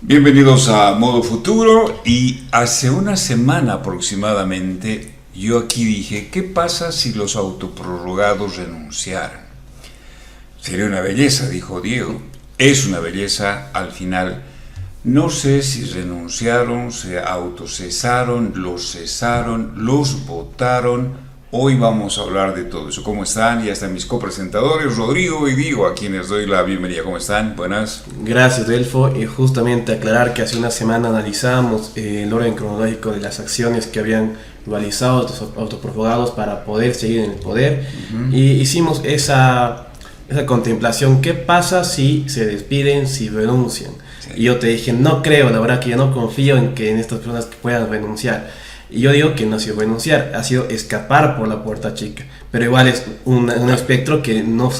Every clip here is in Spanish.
Bienvenidos a Modo Futuro. Y hace una semana aproximadamente yo aquí dije, ¿qué pasa si los autoprorrogados renunciaran? Sería una belleza, dijo Diego. Es una belleza al final. No sé si renunciaron, se autocesaron, los cesaron, los votaron. Hoy vamos a hablar de todo eso. ¿Cómo están? Ya están mis copresentadores, Rodrigo y Diego, a quienes doy la bienvenida. ¿Cómo están? Buenas. Gracias, Delfo. Justamente aclarar que hace una semana analizamos el orden cronológico de las acciones que habían realizado los autoprorrogados para poder seguir en el poder. Y hicimos esa contemplación. ¿Qué pasa si se despiden, si renuncian? Sí. Y yo te dije, no creo, la verdad que yo no confío en estas personas que puedan renunciar. Y yo digo que no ha sido renunciar, ha sido escapar por la puerta chica. Pero igual es un espectro que no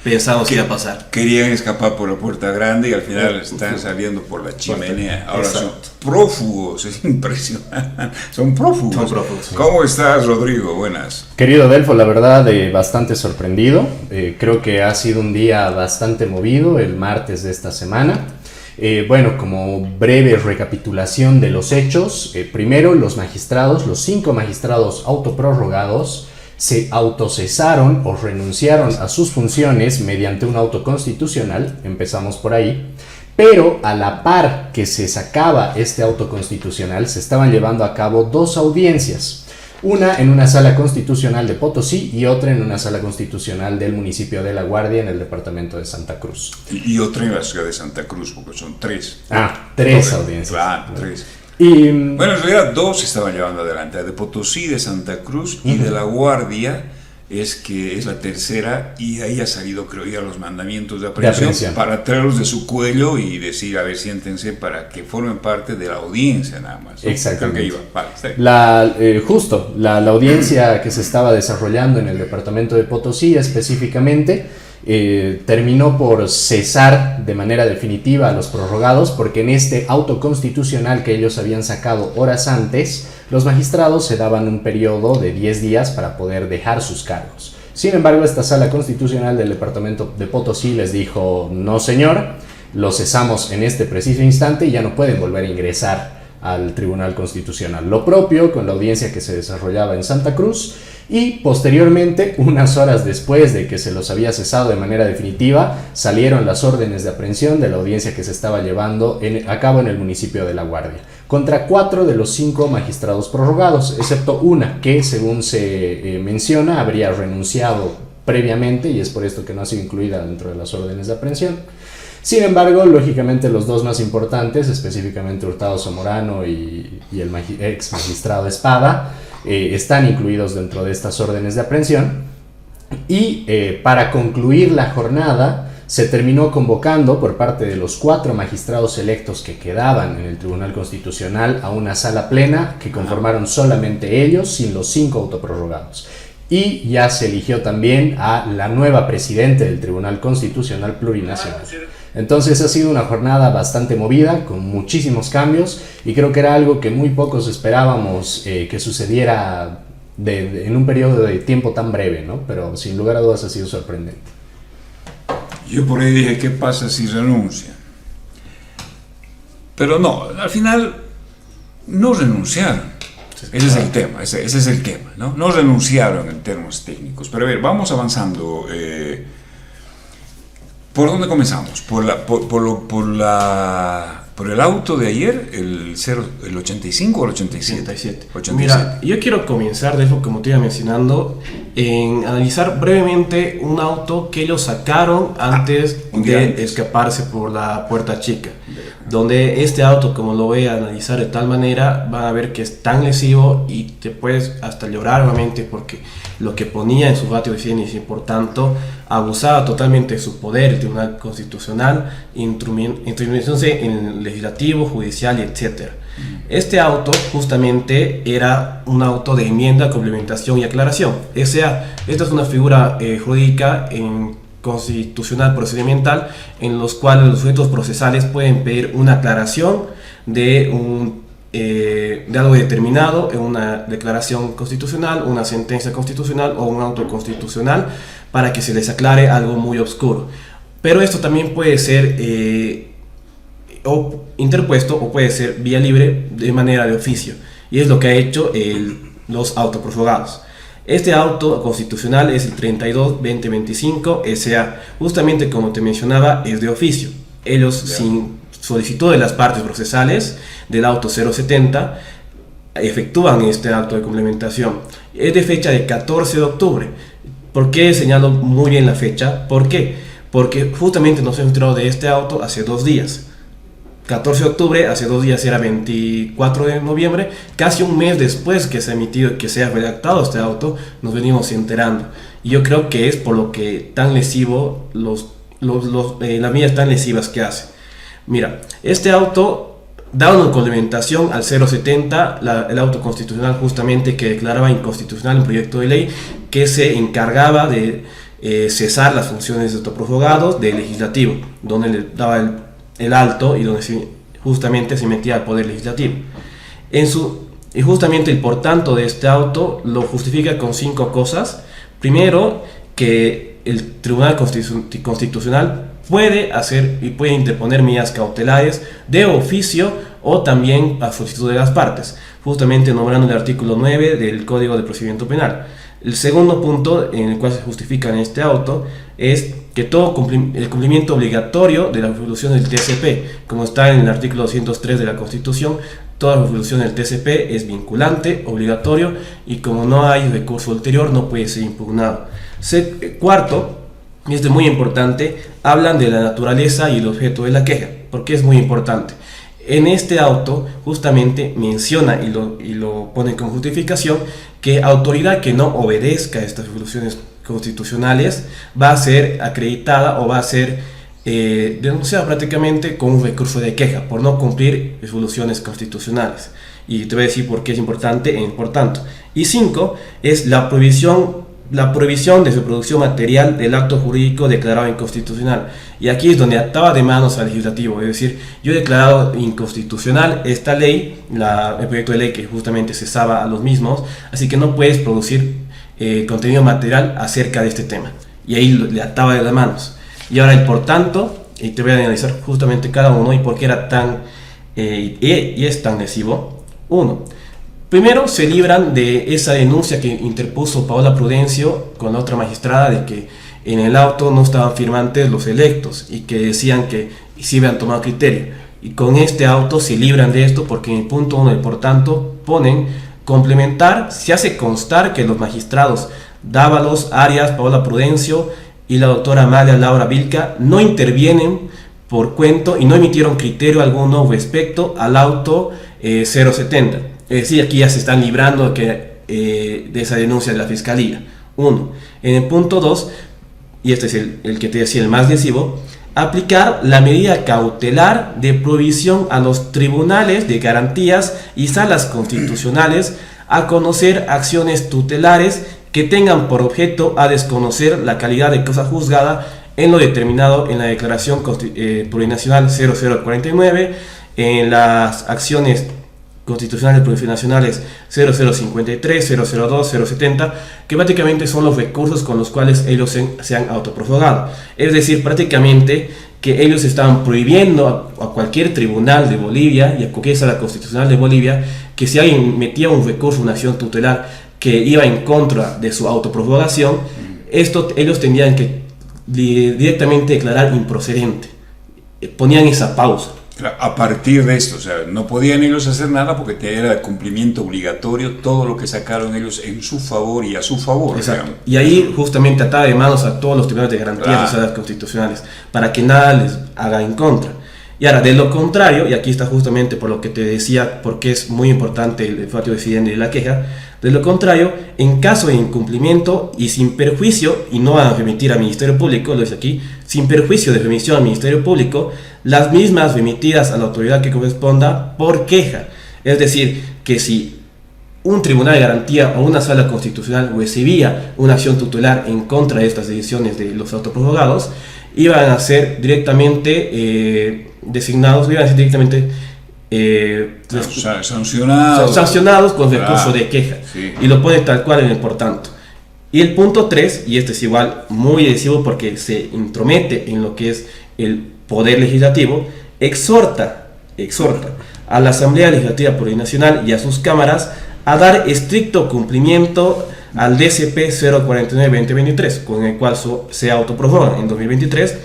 pensamos que iba a pasar. Querían escapar por la puerta grande y al final están saliendo por la chimenea. Ahora son prófugos, es impresionante. Son prófugos. Sí. ¿Cómo estás, Rodrigo? Buenas. Querido Delfo, la verdad bastante sorprendido. Creo que ha sido un día bastante movido el martes de esta semana. Bueno, como breve recapitulación de los hechos, primero los 5 magistrados autoprorrogados se autocesaron o renunciaron a sus funciones mediante un auto constitucional, empezamos por ahí, pero a la par que se sacaba este auto constitucional se estaban llevando a cabo 2 audiencias. Una en una sala constitucional de Potosí y otra en una sala constitucional del municipio de La Guardia en el departamento de Santa Cruz. Y otra en la ciudad de Santa Cruz, porque son 3. 3 audiencias. Claro, 3. Y, bueno, en realidad 2 se estaban llevando adelante, de Potosí, de Santa Cruz y de La Guardia, que es la tercera, y ahí ha salido, creo ya, los mandamientos de aprehensión para traerlos de su cuello y decir, a ver, siéntense para que formen parte de la audiencia nada más, ¿no? Exactamente. Creo que iba. La audiencia que se estaba desarrollando en el departamento de Potosí específicamente terminó por cesar de manera definitiva a los prorrogados, porque en este auto constitucional que ellos habían sacado horas antes, los magistrados se daban un periodo de 10 días para poder dejar sus cargos. Sin embargo, esta sala constitucional del departamento de Potosí les dijo, no señor, lo cesamos en este preciso instante y ya no pueden volver a ingresar al Tribunal Constitucional. Lo propio con la audiencia que se desarrollaba en Santa Cruz, y posteriormente, unas horas después de que se los había cesado de manera definitiva, salieron las órdenes de aprehensión de la audiencia que se estaba llevando a cabo en el municipio de La Guardia, contra 4 de los 5 magistrados prorrogados, excepto una que, según se menciona, habría renunciado previamente y es por esto que no ha sido incluida dentro de las órdenes de aprehensión. Sin embargo, lógicamente los 2 más importantes, específicamente Hurtado Zamorano y el ex magistrado Espada, están incluidos dentro de estas órdenes de aprehensión. Y para concluir la jornada se terminó convocando por parte de los 4 magistrados electos que quedaban en el Tribunal Constitucional a una sala plena que conformaron solamente ellos, sin los 5 autoprorrogados. Y ya se eligió también a la nueva presidenta del Tribunal Constitucional Plurinacional. Entonces ha sido una jornada bastante movida, con muchísimos cambios, y creo que era algo que muy pocos esperábamos que sucediera en un periodo de tiempo tan breve, ¿no? Pero sin lugar a dudas ha sido sorprendente. Yo por ahí dije, ¿qué pasa si renuncian? Pero no, al final no renunciaron. Ese es el tema, ese es el tema, ¿no? No renunciaron en términos técnicos. Pero a ver, vamos avanzando. ¿Por dónde comenzamos? Por el auto de ayer, el 85 o el 87. 87. Mira, yo quiero comenzar, de eso, como te iba mencionando, en analizar brevemente un auto que ellos sacaron antes de escaparse por la puerta chica. Donde este auto, como lo voy a analizar de tal manera, van a ver que es tan lesivo y te puedes hasta llorar nuevamente, porque lo que ponía en su ratio de ciencia y por tanto abusaba totalmente de su poder, el Tribunal Constitucional, intrometiéndose en el legislativo, judicial, etc. Este auto justamente era un auto de enmienda, complementación y aclaración. O sea, esta es una figura jurídica constitucional procedimental en los cuales los sujetos procesales pueden pedir una aclaración de algo determinado en una declaración constitucional, una sentencia constitucional o un auto constitucional para que se les aclare algo muy oscuro. Pero esto también puede ser o interpuesto, o puede ser vía libre de manera de oficio. Y es lo que ha hecho los autoprorrogados. Este auto constitucional es el 32-2025 SA. Justamente como te mencionaba, es de oficio. Ellos, sin solicitud de las partes procesales del auto 070, efectúan este acto de complementación. Es de fecha de 14 de octubre. ¿Por qué señalo muy bien la fecha? ¿Por qué? Porque justamente nos hemos enterado de este auto hace 2 días. 14 de octubre, hace 2 días era 24 de noviembre, casi un mes después que se ha emitido, que se ha redactado este auto, nos venimos enterando. Y yo creo que es por lo que tan lesivo, las medidas tan lesivas que hace. Mira, este auto da una complementación al 070, el auto constitucional justamente que declaraba inconstitucional un proyecto de ley que se encargaba de cesar las funciones de autoprorrogados del legislativo, donde le daba el alto y donde justamente se metía al poder legislativo. Y justamente el por tanto de este auto lo justifica con 5 cosas. Primero, que el Tribunal Constitucional puede hacer y puede interponer medidas cautelares de oficio o también a solicitud de las partes, justamente nombrando el artículo 9 del Código de Procedimiento Penal. El segundo punto en el cual se justifica en este auto es que todo el cumplimiento obligatorio de la resolución del TCP, como está en el artículo 203 de la Constitución, toda resolución del TCP es vinculante, obligatorio, y como no hay recurso ulterior no puede ser impugnado. Cuarto, y esto es muy importante, hablan de la naturaleza y el objeto de la queja. ¿Por qué es muy importante? En este auto justamente menciona y lo pone como justificación que autoridad que no obedezca a estas resoluciones constitucionales va a ser acreditada o va a ser denunciada prácticamente con un recurso de queja por no cumplir resoluciones constitucionales. Y te voy a decir por qué es importante e importante. Y 5 es la prohibición de reproducción material del acto jurídico declarado inconstitucional. Y aquí es donde ataba de manos al legislativo, es decir, yo he declarado inconstitucional esta ley, el proyecto de ley que justamente cesaba a los mismos, así que no puedes producir contenido material acerca de este tema. Y ahí le ataba de las manos. Y ahora el por tanto, y te voy a analizar justamente cada uno y por qué era tan y es tan lesivo. 1. Primero, se libran de esa denuncia que interpuso Paola Prudencio con la otra magistrada de que en el auto no estaban firmantes los electos y que decían que sí habían tomado criterio. Y con este auto se libran de esto porque en el punto 1 del por tanto ponen complementar, se hace constar que los magistrados Dávalos, Arias, Paola Prudencio y la doctora Amalia Laura Vilca no intervienen por cuento y no emitieron criterio alguno respecto al auto 070. Es decir, aquí ya se están librando de esa denuncia de la Fiscalía. 1. En el punto 2, y este es el que te decía, el más lesivo, aplicar la medida cautelar de provisión a los tribunales de garantías y salas constitucionales a conocer acciones tutelares que tengan por objeto a desconocer la calidad de cosa juzgada en lo determinado en la Declaración Plurinacional 0049, en las acciones constitucionales plurinacionales 0053, 002, 070, que prácticamente son los recursos con los cuales ellos se han autoprorrogado. Es decir, prácticamente que ellos estaban prohibiendo a cualquier tribunal de Bolivia y a cualquier sala constitucional de Bolivia que si alguien metía un recurso, una acción tutelar que iba en contra de su autoprorrogación, ellos tendrían que directamente declarar improcedente. Ponían esa pausa. A partir de esto, o sea, no podían ellos hacer nada porque era de cumplimiento obligatorio todo lo que sacaron ellos en su favor y a su favor. Exacto. Digamos. Y ahí justamente ataba de manos a todos los tribunales de garantías y salas constitucionales para que nada les haga en contra. Y ahora, de lo contrario, y aquí está justamente por lo que te decía, porque es muy importante el fatio decidente de la queja, de lo contrario, en caso de incumplimiento y sin perjuicio, y no a remitir al Ministerio Público, lo dice aquí, sin perjuicio de remisión al Ministerio Público, las mismas remitidas a la autoridad que corresponda por queja. Es decir, que si un tribunal de garantía o una sala constitucional recibía una acción tutelar en contra de estas decisiones de los autoprorrogados, iban a ser directamente designados, iban a ser directamente sancionados con recurso de queja. Sí. Y lo pone tal cual en el por tanto. Y el punto 3, y este es igual muy decisivo porque se intromete en lo que es el poder legislativo, exhorta a la Asamblea Legislativa Plurinacional y a sus cámaras a dar estricto cumplimiento al DCP 049-2023, con el cual se autoprorroga en 2023,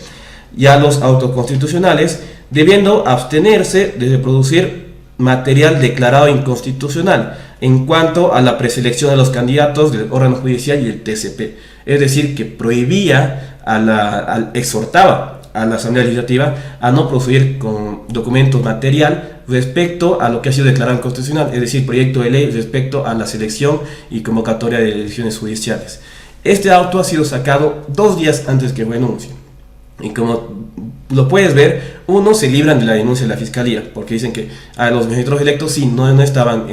y a los autoconstitucionales, debiendo abstenerse de producir material declarado inconstitucional en cuanto a la preselección de los candidatos del órgano judicial y el TCP. Es decir, que prohibía, exhortaba a la Asamblea Legislativa a no proceder con documentos material respecto a lo que ha sido declarado inconstitucional, es decir, proyecto de ley respecto a la selección y convocatoria de elecciones judiciales. Este auto ha sido sacado 2 días antes que renuncie. Y como lo puedes ver, uno, se libran de la denuncia de la fiscalía, porque dicen que a los ministros electos sí, no estaban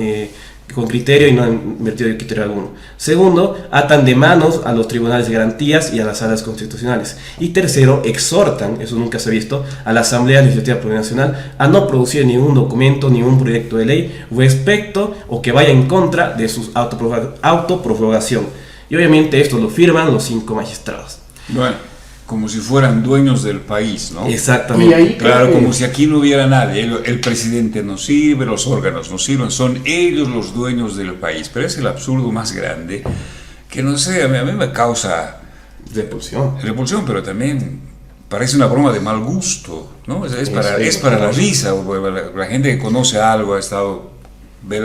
con criterio y no han vertido el criterio alguno. Segundo, atan de manos a los tribunales de garantías y a las salas constitucionales. Y tercero, exhortan, eso nunca se ha visto, a la Asamblea Legislativa Plurinacional a no producir ningún documento, ningún proyecto de ley respecto o que vaya en contra de su autoprorrogación. Y obviamente esto lo firman los 5 magistrados. Bueno, como si fueran dueños del país, ¿no? Exactamente. Y ahí Claro, como si aquí no hubiera nadie. El presidente no sirve, los órganos no sirven, son ellos los dueños del país. Pero es el absurdo más grande que, no sé, a mí me causa repulsión, pero también parece una broma de mal gusto, ¿no? Es para la risa. La gente que conoce algo, ha estado, ve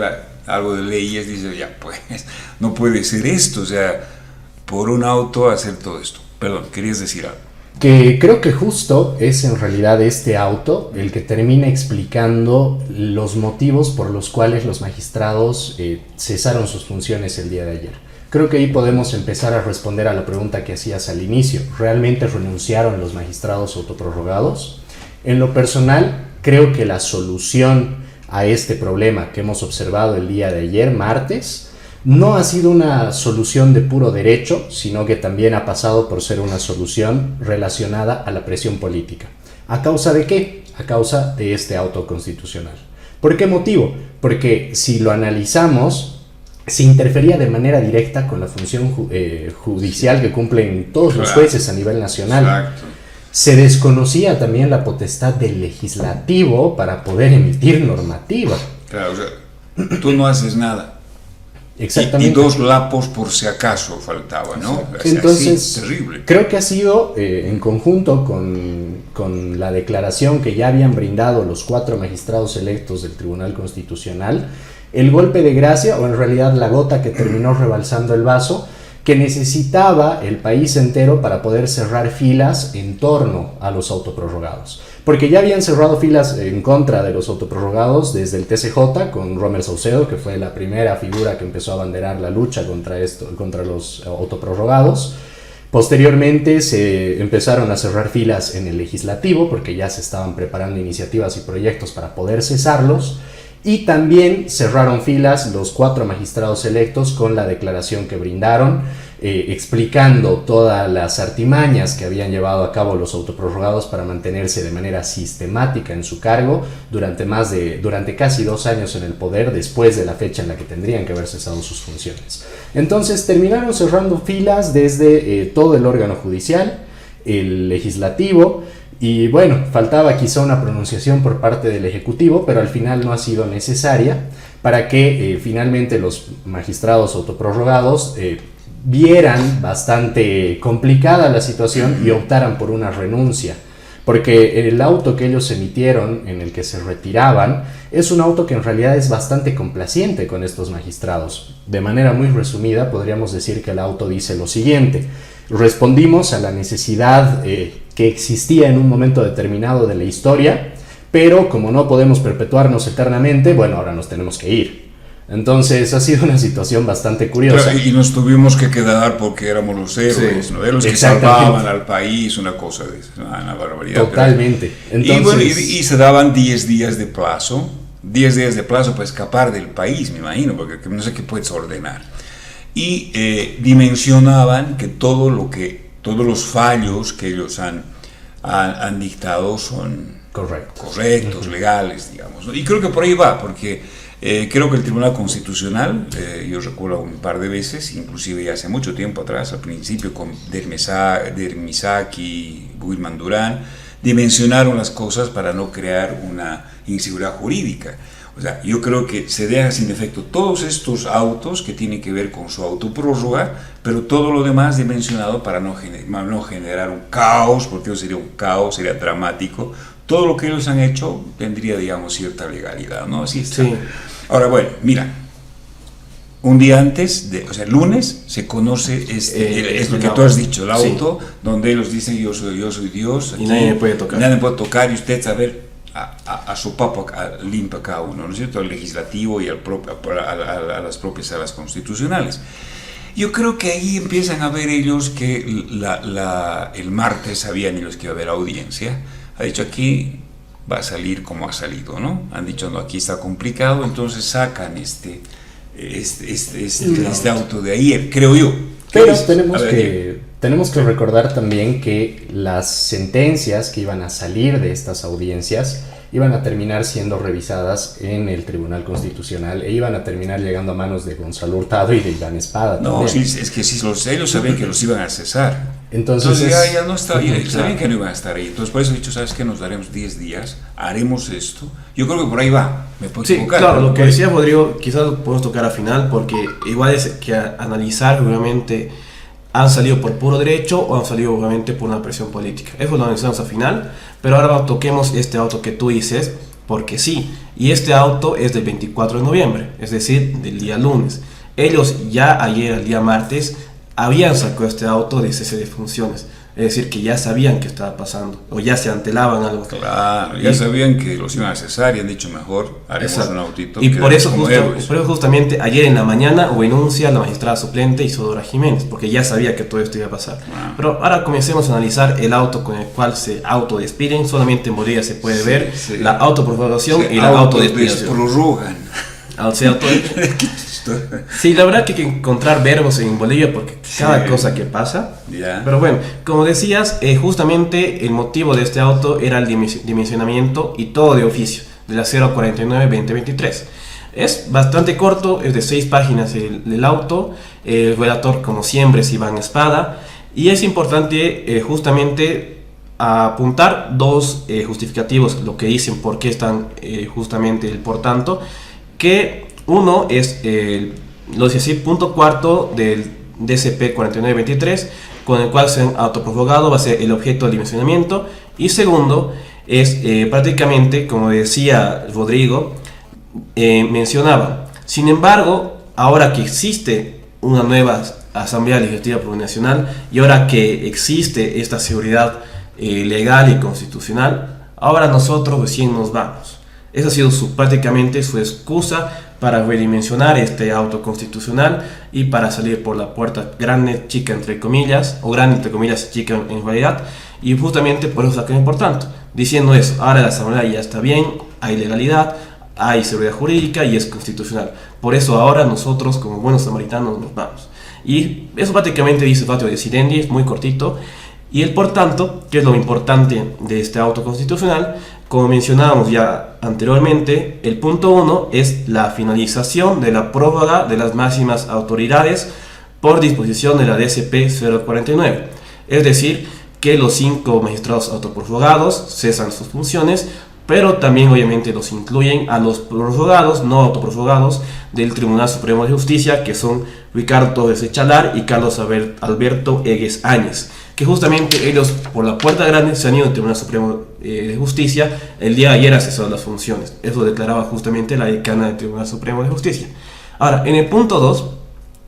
algo de leyes, dice, ya pues, no puede ser esto, o sea, por un auto hacer todo esto. Perdón, querías decir algo. Que creo que justo es en realidad este auto el que termina explicando los motivos por los cuales los magistrados cesaron sus funciones el día de ayer. Creo que ahí podemos empezar a responder a la pregunta que hacías al inicio. ¿Realmente renunciaron los magistrados autoprorrogados? En lo personal, creo que la solución a este problema que hemos observado el día de ayer, martes, no ha sido una solución de puro derecho, sino que también ha pasado por ser una solución relacionada a la presión política. ¿A causa de qué? A causa de este auto constitucional. ¿Por qué motivo? Porque si lo analizamos, se interfería de manera directa con la función judicial que cumplen todos los jueces a nivel nacional. Exacto. Se desconocía también la potestad del legislativo para poder emitir normativa. Claro, o sea, tú no haces nada. Exactamente. Y 2 lapos por si acaso faltaba, ¿no? O sea, entonces, sí, terrible. Creo que ha sido en conjunto con la declaración que ya habían brindado los 4 magistrados electos del Tribunal Constitucional, el golpe de gracia, o en realidad la gota que terminó rebalsando el vaso, que necesitaba el país entero para poder cerrar filas en torno a los autoprorrogados. Porque ya habían cerrado filas en contra de los autoprorrogados desde el TCJ, con Romer Saucedo, que fue la primera figura que empezó a abanderar la lucha contra los autoprorrogados. Posteriormente se empezaron a cerrar filas en el legislativo, porque ya se estaban preparando iniciativas y proyectos para poder cesarlos. Y también cerraron filas los 4 magistrados electos con la declaración que brindaron, explicando todas las artimañas que habían llevado a cabo los autoprorrogados para mantenerse de manera sistemática en su cargo durante casi 2 años en el poder, después de la fecha en la que tendrían que haber cesado sus funciones. Entonces terminaron cerrando filas desde todo el órgano judicial, el legislativo. Y bueno, faltaba quizá una pronunciación por parte del Ejecutivo, pero al final no ha sido necesaria para que finalmente los magistrados autoprorrogados vieran bastante complicada la situación y optaran por una renuncia. Porque el auto que ellos emitieron, en el que se retiraban, es un auto que en realidad es bastante complaciente con estos magistrados. De manera muy resumida, podríamos decir que el auto dice lo siguiente: respondimos a la necesidad que existía en un momento determinado de la historia, pero como no podemos perpetuarnos eternamente, bueno, ahora nos tenemos que ir. Entonces ha sido una situación bastante curiosa. Claro, y nos tuvimos que quedar porque éramos los héroes, sí, ¿no? Los que salvaban al país, una cosa de eso, una barbaridad. Totalmente. Entonces, y bueno, y se daban 10 días de plazo, 10 días de plazo para escapar del país, me imagino, porque no sé qué puedes ordenar. Y dimensionaban que todos los fallos que ellos han dictado son correctos, legales, digamos, ¿no? Y creo que por ahí va, porque creo que el Tribunal Constitucional, yo recuerdo un par de veces, inclusive ya hace mucho tiempo atrás, al principio con Dermisaki, Wilman Durán, dimensionaron las cosas para no crear una inseguridad jurídica. O sea, yo creo que se dejan sin efecto todos estos autos que tienen que ver con su autoprórroga, pero todo lo demás dimensionado para no generar un caos, porque eso sería un caos, sería dramático. Todo lo que ellos han hecho tendría, digamos, cierta legalidad, ¿no? Así está. Sí. Ahora, bueno, mira, un día antes, o sea, el lunes, se conoce, es lo que tú has dicho, el auto, sí, donde ellos dicen yo soy Dios, aquí, y nadie me puede tocar. Nadie me puede tocar, y usted saber a su papo limpia cada uno, ¿no es cierto? Al legislativo y a las propias salas constitucionales. Yo creo que ahí empiezan a ver ellos que el martes sabían ellos que iba a haber audiencia. Ha dicho aquí va a salir como ha salido, ¿no? Han dicho no, aquí está complicado, entonces sacan este auto de ayer, creo yo. Pero tenemos que recordar también que las sentencias que iban a salir de estas audiencias iban a terminar siendo revisadas en el Tribunal Constitucional e iban a terminar llegando a manos de Gonzalo Hurtado y de Iván Espada. No, también. Sí, es que si ellos sabían que los iban a cesar. Entonces ya no está, sabían que no iban a estar ahí. Entonces por eso he dicho, ¿sabes qué? Nos daremos 10 días, haremos esto. Yo creo que por ahí va, me puedo equivocar. Claro, lo que decía Rodrigo, quizás lo podemos tocar al final, porque igual es que analizar, obviamente, han salido por puro derecho o han salido obviamente por una presión política. Eso lo analizamos al final, pero ahora toquemos este auto que tú dices, porque sí, y este auto es del 24 de noviembre, es decir, del día lunes. Ellos ya ayer, el día martes, habían sacado este auto de cese de funciones, es decir, que ya sabían qué estaba pasando, o ya se antelaban algo. Claro, ya sabían que los iban a cesar y han dicho mejor, haremos un autito. Y por eso justamente ayer en la mañana hubo denuncia a la magistrada suplente Isidora Jiménez, porque ya sabía que todo esto iba a pasar. Pero ahora comencemos a analizar el auto con el cual se autodespiden. Solamente en Bolivia se puede ver la autoprorrogación y la autodespedición. Sí, la verdad que hay que encontrar verbos en Bolivia porque cada cosa que pasa. Pero bueno, como decías, justamente el motivo de este auto era el dimensionamiento y todo de oficio de la 049-2023. Es bastante corto, es de 6 páginas el auto. El relator, como siempre, es Iván Espada. Y es importante justamente apuntar dos justificativos, lo que dicen por qué están justamente el por tanto, que uno es lo dice así, punto cuarto del DCP 4923, con el cual se han autoprorrogado, va a ser el objeto del dimensionamiento. Y segundo es prácticamente, como decía Rodrigo, mencionaba, sin embargo, ahora que existe una nueva Asamblea Legislativa Plurinacional y ahora que existe esta seguridad legal y constitucional, ahora nosotros recién nos vamos. Esa ha sido prácticamente su excusa para redimensionar este auto constitucional y para salir por la puerta grande, chica entre comillas, o grande entre comillas, chica en realidad, y justamente por eso sacan por tanto, diciendo eso, ahora la asamblea ya está bien, hay legalidad, hay seguridad jurídica y es constitucional. Por eso ahora nosotros como buenos samaritanos nos vamos. Y eso prácticamente dice Fatio Decidendi, es muy cortito. Y el por tanto, que es lo importante de este auto constitucional, como mencionábamos ya anteriormente, el punto 1 es la finalización de la prórroga de las máximas autoridades por disposición de la DCP 049. Es decir, que los 5 magistrados autoprorrogados cesan sus funciones, pero también obviamente los incluyen a los prorrogados, no autoprorrogados, del Tribunal Supremo de Justicia, que son Ricardo Torres Echalar y Carlos Alberto Egues Áñez, que justamente ellos por la puerta grande se han ido al Tribunal Supremo de Justicia el día de ayer a cesar las funciones. Eso declaraba justamente la decana del Tribunal Supremo de Justicia. Ahora, en el punto 2,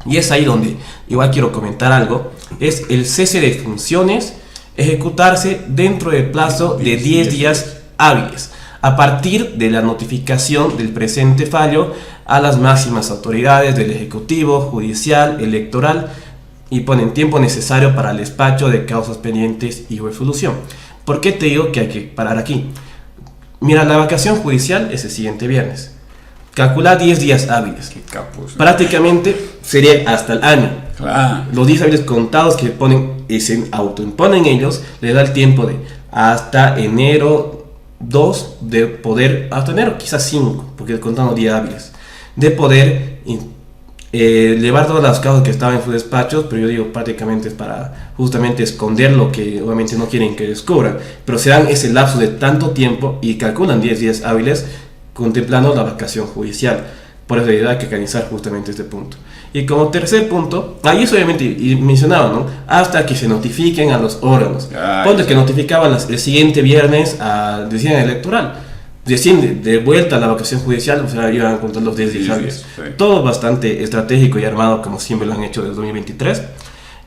y es ahí donde igual quiero comentar algo, es el cese de funciones ejecutarse dentro del plazo de 10 días hábiles, a partir de la notificación del presente fallo a las máximas autoridades del Ejecutivo, Judicial, Electoral, y ponen tiempo necesario para el despacho de causas pendientes y resolución. ¿Por qué te digo que hay que parar aquí? Mira, la vacación judicial es el siguiente viernes. Calcula 10 días hábiles. Qué capos, ¿no? Prácticamente sería hasta el año. Claro. Los 10 hábiles contados que ponen y se autoimponen ellos, le da el tiempo de hasta enero 2 de poder, hasta enero quizás 5, porque contando 10 hábiles, de poder llevar todas las causas que estaban en sus despachos, pero yo digo prácticamente es para justamente esconder lo que obviamente no quieren que descubran, pero se dan ese lapso de tanto tiempo y calculan 10 días hábiles contemplando la vacación judicial. Por eso hay que organizar justamente este punto. Y como tercer punto, ahí es obviamente, y mencionaba, ¿no? Hasta que se notifiquen a los órganos. Ponte que notificaban el siguiente viernes al día electoral. Recién de vuelta a la vacación judicial, o sea, iban a contar los 10 días hábiles. Sí. Todo bastante estratégico y armado, como siempre lo han hecho desde 2023.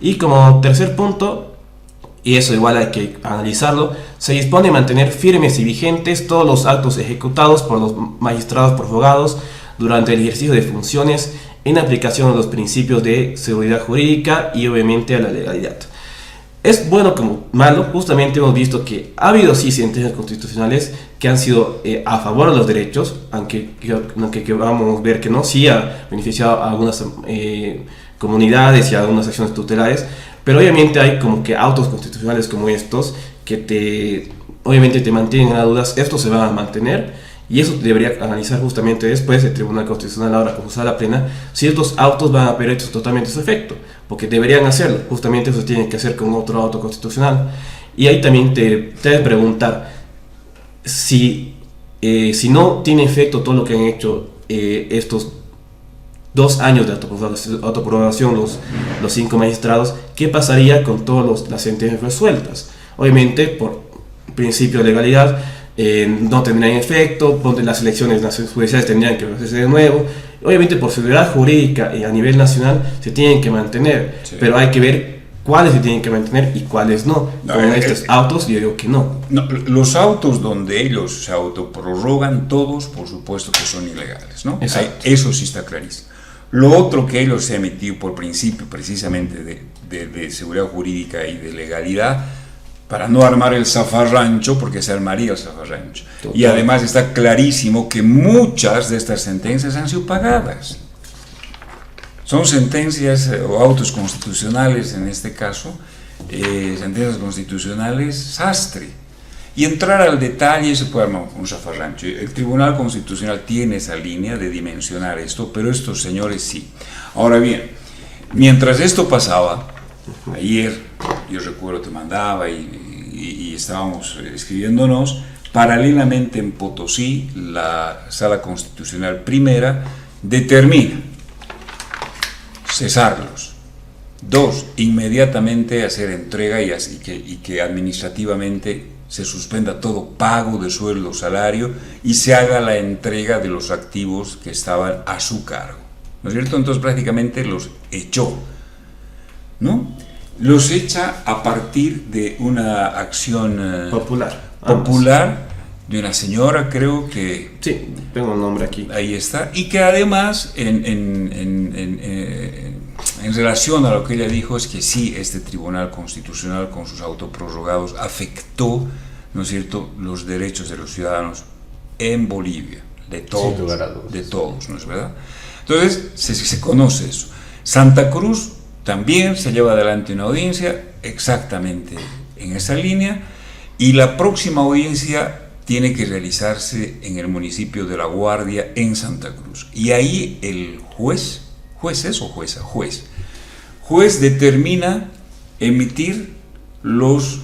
Y como tercer punto, y eso igual hay que analizarlo, se dispone a mantener firmes y vigentes todos los actos ejecutados por los magistrados prorrogados durante el ejercicio de funciones en aplicación a los principios de seguridad jurídica y obviamente a la legalidad. Es bueno como malo, justamente hemos visto que ha habido sí sentencias constitucionales que han sido a favor de los derechos, aunque vamos a ver que no, sí ha beneficiado a algunas comunidades y a algunas acciones tutelares, pero obviamente hay como que autos constitucionales como estos que obviamente te mantienen a dudas, estos se van a mantener. Y eso debería analizar justamente después el Tribunal Constitucional ahora con su sala plena, si estos autos van a perder totalmente su efecto, porque deberían hacerlo, justamente eso tienen que hacer con otro auto constitucional. Y ahí también te debes preguntar, si no tiene efecto todo lo que han hecho estos 2 años de autoprogramación los 5 magistrados, ¿qué pasaría con todas las sentencias resueltas? Obviamente, por principio de legalidad, no tendrían efecto, ponte las elecciones judiciales tendrían que hacerse de nuevo. Obviamente por seguridad jurídica y a nivel nacional se tienen que mantener, sí. Pero hay que ver cuáles se tienen que mantener y cuáles no. Con estos autos yo digo que no. Los autos donde ellos se autoprorrogan, todos por supuesto que son ilegales, ¿no? Eso sí está clarísimo. Lo otro que ellos se han emitido por principio precisamente de seguridad jurídica y de legalidad, para no armar el zafarrancho, porque se armaría el zafarrancho. Total. Y además está clarísimo que muchas de estas sentencias han sido pagadas. Son sentencias o autos constitucionales, en este caso, sentencias constitucionales sastre. Y entrar al detalle se puede armar un zafarrancho. El Tribunal Constitucional tiene esa línea de dimensionar esto, pero estos señores sí. Ahora bien, mientras esto pasaba, ayer yo recuerdo te mandaba y estábamos escribiéndonos, paralelamente en Potosí la Sala Constitucional Primera determina cesarlos. 2, inmediatamente hacer entrega y que administrativamente se suspenda todo pago de sueldo, salario y se haga la entrega de los activos que estaban a su cargo, ¿no es cierto? Entonces prácticamente los echó, ¿no? Los echa a partir de una acción popular de una señora, creo que... Sí, tengo el nombre aquí. Ahí está. Y que además, en relación a lo que ella dijo, es que sí, este Tribunal Constitucional con sus autoprorrogados afectó, ¿no es cierto?, los derechos de los ciudadanos en Bolivia, de todos, ¿no es verdad? Entonces, se conoce eso. Santa Cruz también se lleva adelante una audiencia exactamente en esa línea y la próxima audiencia tiene que realizarse en el municipio de La Guardia, en Santa Cruz. Y ahí el juez determina emitir los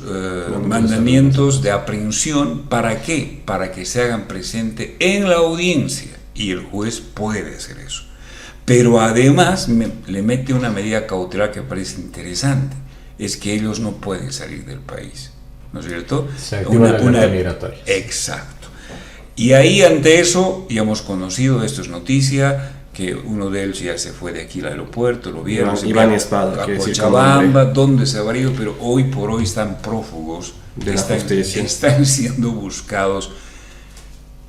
mandamientos de aprehensión. ¿Para qué? Para que se hagan presente en la audiencia y el juez puede hacer eso. Pero además le mete una medida cautelar que parece interesante, es que ellos no pueden salir del país, ¿no es cierto? Se activa la ley migratoria. Exacto. Y ahí ante eso ya hemos conocido, esto es noticia, que uno de ellos ya se fue de aquí al aeropuerto, lo vieron, Iván Espada, a Cochabamba, donde se habrá ido, pero hoy por hoy están prófugos, están siendo buscados.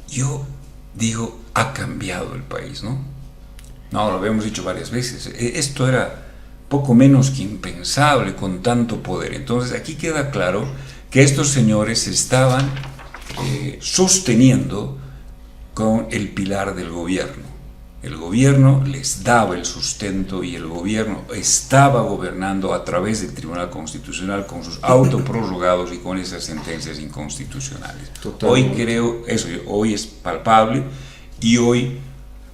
Yo digo, ha cambiado el país, ¿no? No, lo habíamos dicho varias veces, esto era poco menos que impensable con tanto poder. Entonces aquí queda claro que estos señores estaban sosteniendo con el pilar del gobierno. El gobierno les daba el sustento y el gobierno estaba gobernando a través del Tribunal Constitucional con sus autoprorrogados y con esas sentencias inconstitucionales. Totalmente. Hoy creo, hoy es palpable y hoy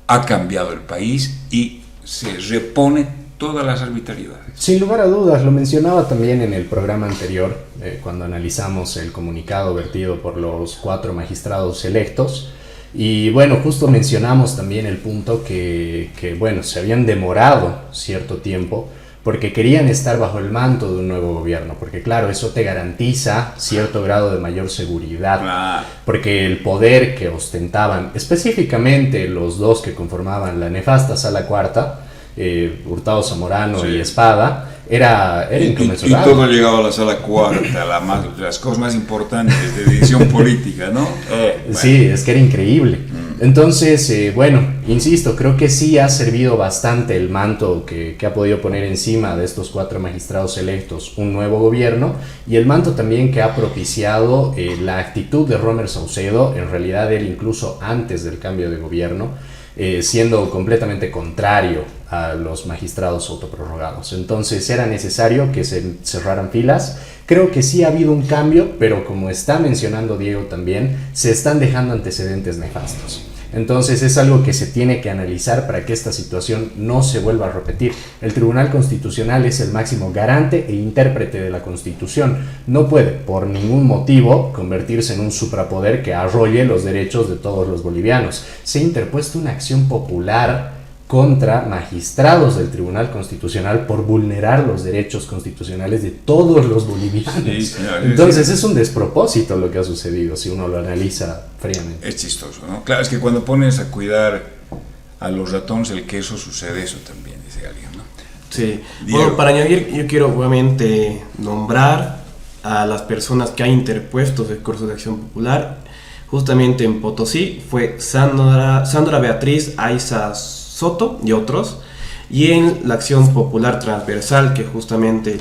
ha cambiado el país y se repone todas las arbitrariedades. Sin lugar a dudas, lo mencionaba también en el programa anterior, cuando analizamos el comunicado vertido por los 4 magistrados electos. Y bueno, justo mencionamos también el punto que bueno, se habían demorado cierto tiempo porque querían estar bajo el manto de un nuevo gobierno, porque claro, eso te garantiza cierto grado de mayor seguridad, porque el poder que ostentaban, específicamente los dos que conformaban la nefasta Sala Cuarta, Hurtado Zamorano y Espada, era inconmensurable. Y todo llegaba a la Sala Cuarta, las cosas más importantes de decisión política, ¿no? Bueno. Sí, es que era increíble. Entonces, bueno, insisto, creo que sí ha servido bastante el manto que ha podido poner encima de estos 4 magistrados electos un nuevo gobierno, y el manto también que ha propiciado la actitud de Romer Saucedo. En realidad él, incluso antes del cambio de gobierno, siendo completamente contrario a los magistrados autoprorrogados. Entonces era necesario que se cerraran filas. Creo que sí ha habido un cambio, pero como está mencionando Diego también, se están dejando antecedentes nefastos. Entonces es algo que se tiene que analizar para que esta situación no se vuelva a repetir. El Tribunal Constitucional es el máximo garante e intérprete de la Constitución. No puede, por ningún motivo, convertirse en un suprapoder que arrolle los derechos de todos los bolivianos. Se ha interpuesto una acción popular contra magistrados del Tribunal Constitucional por vulnerar los derechos constitucionales de todos los bolivianos. Sí, entonces es un despropósito lo que ha sucedido si uno lo analiza fríamente. Es chistoso, ¿no? Claro, es que cuando pones a cuidar a los ratones el queso sucede eso también, dice alguien, ¿no? Sí. Bueno, para añadir, yo quiero obviamente nombrar a las personas que han interpuesto recursos de acción popular. Justamente en Potosí fue Sandra Beatriz Aiza Soto y otros, y en la acción popular transversal que justamente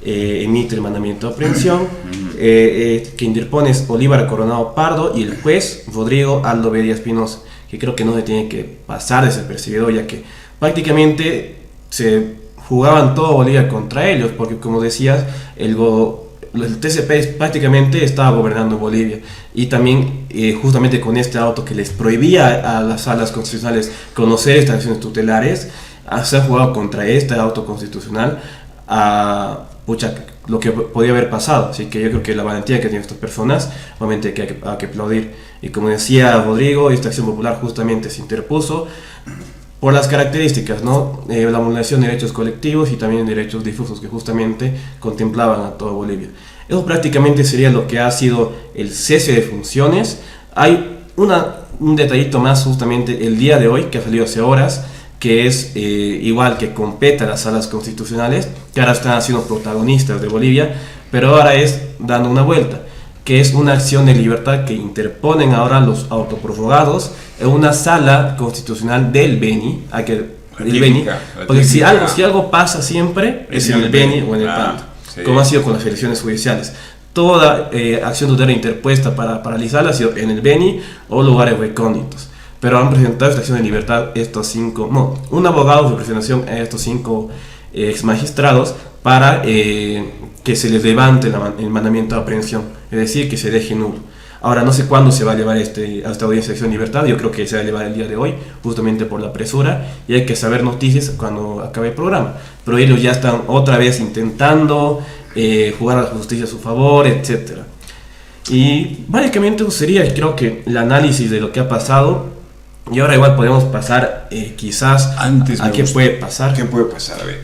emite el mandamiento de aprehensión, que interpone es Bolívar Coronado Pardo y el juez Rodrigo Aldo Bedia Espinosa, que creo que no se tiene que pasar desapercibido, ya que prácticamente se jugaban todo Bolivia contra ellos, porque como decías, el TCP prácticamente estaba gobernando Bolivia, y también justamente con este auto que les prohibía a las salas constitucionales conocer estas acciones tutelares, se ha jugado contra este auto constitucional a lo que podía haber pasado. Así que yo creo que la valentía que tienen estas personas, obviamente hay que aplaudir. Y como decía Rodrigo, esta acción popular justamente se interpuso por las características, ¿no? La vulneración de derechos colectivos y también derechos difusos que justamente contemplaban a toda Bolivia. Eso prácticamente sería lo que ha sido el cese de funciones. Hay un detallito más justamente el día de hoy, que ha salido hace horas, que es igual que compete a las salas constitucionales, que ahora están siendo protagonistas de Bolivia, pero ahora es dando una vuelta, que es una acción de libertad que interponen ahora los autoprorrogados en una sala constitucional del Beni, porque si algo pasa siempre es en el Beni o en el Panto, como ha sido con las elecciones judiciales. Toda acción tutela interpuesta para paralizarla ha sido en el Beni o lugares recónditos. Pero han presentado esta acción de libertad un abogado de representación a estos 5 ex magistrados para que se les levante el mandamiento de aprehensión, es decir, que se deje nulo. Ahora no sé cuándo se va a llevar a esta audiencia de acción de libertad. Yo creo que se va a llevar el día de hoy, justamente por la presura, y hay que saber noticias cuando acabe el programa. Pero ellos ya están otra vez intentando jugar a la justicia a su favor, etc. Y básicamente eso sería, creo que, el análisis de lo que ha pasado. Y ahora igual podemos pasar quizás antes a qué puede pasar. ¿Qué puede pasar? A ver,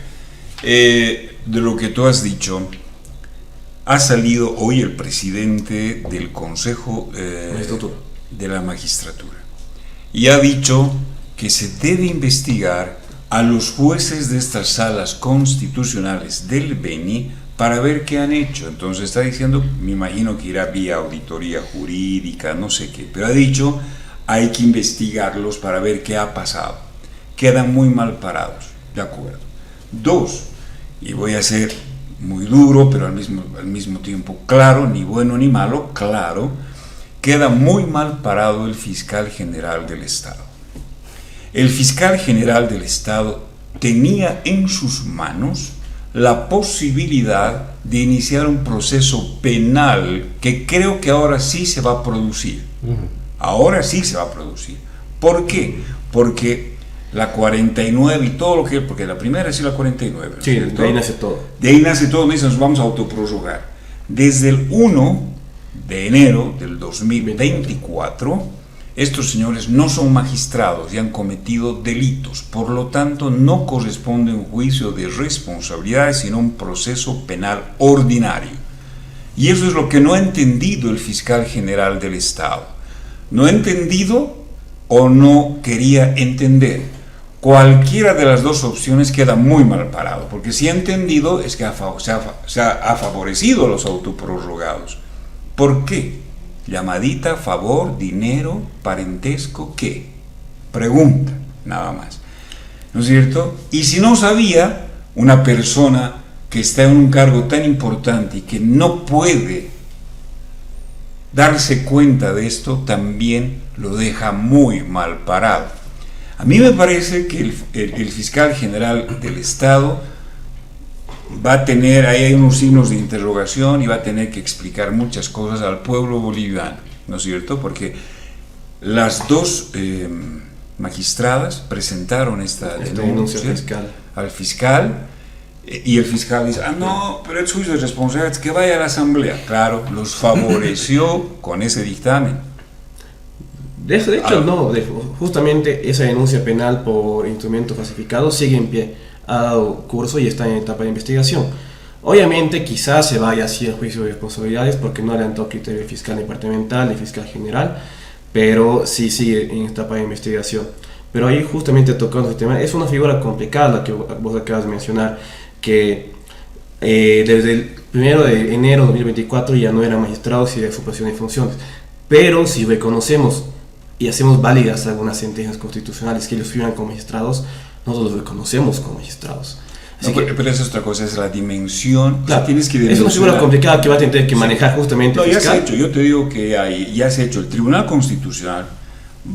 de lo que tú has dicho, ha salido hoy el presidente del Consejo de la Magistratura y ha dicho que se debe investigar a los jueces de estas salas constitucionales del Beni para ver qué han hecho. Entonces está diciendo, me imagino que irá vía auditoría jurídica, no sé qué, pero ha dicho hay que investigarlos para ver qué ha pasado. Quedan muy mal parados, de acuerdo. 2, y voy a ser muy duro, pero al mismo tiempo claro, ni bueno ni malo, claro, queda muy mal parado el fiscal general del Estado. El fiscal general del Estado tenía en sus manos la posibilidad de iniciar un proceso penal que creo que ahora sí se va a producir. Ahora sí se va a producir. ¿Por qué? Porque la 49 y todo lo que... Porque la primera es la 49. Sí, ¿cierto? de ahí nace todo. De ahí nace todo, me dicen, nos vamos a autoprorrogar. Desde el 1 de enero del 2024, estos señores no son magistrados y han cometido delitos, por lo tanto no corresponde un juicio de responsabilidades, sino un proceso penal ordinario. Y eso es lo que no ha entendido el fiscal general del Estado. No ha entendido o no quería entender. Cualquiera de las dos opciones queda muy mal parado, porque si ha entendido es que ha favorecido a los autoprorrogados. ¿Por qué? Llamadita, favor, dinero, parentesco, ¿qué? Pregunta, nada más. ¿No es cierto? Y si no sabía, una persona que está en un cargo tan importante y que no puede darse cuenta de esto, también lo deja muy mal parado. A mí me parece que el fiscal general del Estado va a tener, ahí hay unos signos de interrogación y va a tener que explicar muchas cosas al pueblo boliviano, ¿no es cierto? Porque las dos magistradas presentaron esta denuncia al fiscal y el fiscal dice, no, pero es juicio de responsabilidad, que vaya a la asamblea. Claro, los favoreció con ese dictamen. De hecho, no, justamente esa denuncia penal por instrumento falsificado sigue en pie, ha dado curso y está en etapa de investigación. Obviamente quizás se vaya así el juicio de responsabilidades porque no adelantó criterio del fiscal departamental, del fiscal general, pero sí sigue en etapa de investigación. Pero ahí justamente tocando ese tema, es una figura complicada la que vos acabas de mencionar, que desde el 1 de enero de 2024 ya no era magistrado y de supresión de funciones. Pero si reconocemos y hacemos válidas algunas sentencias constitucionales que ellos figuran como magistrados, nosotros los reconocemos como magistrados. Pero esa es otra cosa, es la dimensión. Claro, o sea, tienes que es una figura complicada que va a tener que manejar justamente el fiscal. Ya se ha hecho, yo te digo que ya se ha hecho. El Tribunal Constitucional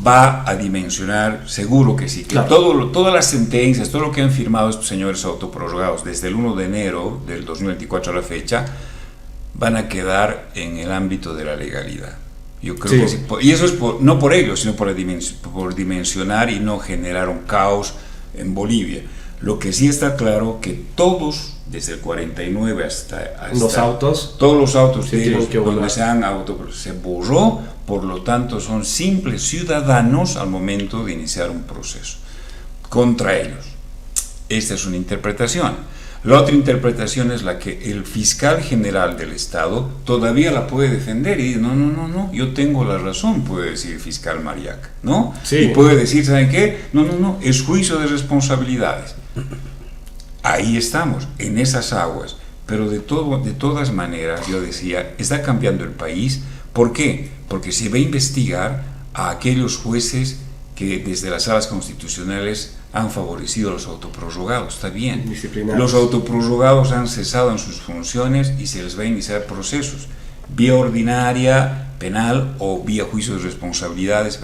va a dimensionar, seguro que sí, que claro, todas las sentencias, todo lo que han firmado estos señores autoprorrogados desde el 1 de enero del 2024 a la fecha, van a quedar en el ámbito de la legalidad. Yo creo que sí. Y eso es no por ellos, sino por dimensionar y no generar un caos en Bolivia. Lo que sí está claro que todos, desde el 49 hasta los autos, todos los autos de ellos donde se borró, por lo tanto son simples ciudadanos al momento de iniciar un proceso contra ellos. Esta es una interpretación. La otra interpretación es la que el fiscal general del Estado todavía la puede defender y dice, no, yo tengo la razón, puede decir el fiscal Mariac, ¿no? Sí. Y puede decir, ¿saben qué? No, es juicio de responsabilidades. Ahí estamos, en esas aguas, pero de todas maneras, yo decía, está cambiando el país. ¿Por qué? Porque se va a investigar a aquellos jueces que desde las salas constitucionales han favorecido a los autoprorrogados, está bien. Los autoprorrogados han cesado en sus funciones y se les va a iniciar procesos, vía ordinaria, penal o vía juicio de responsabilidades,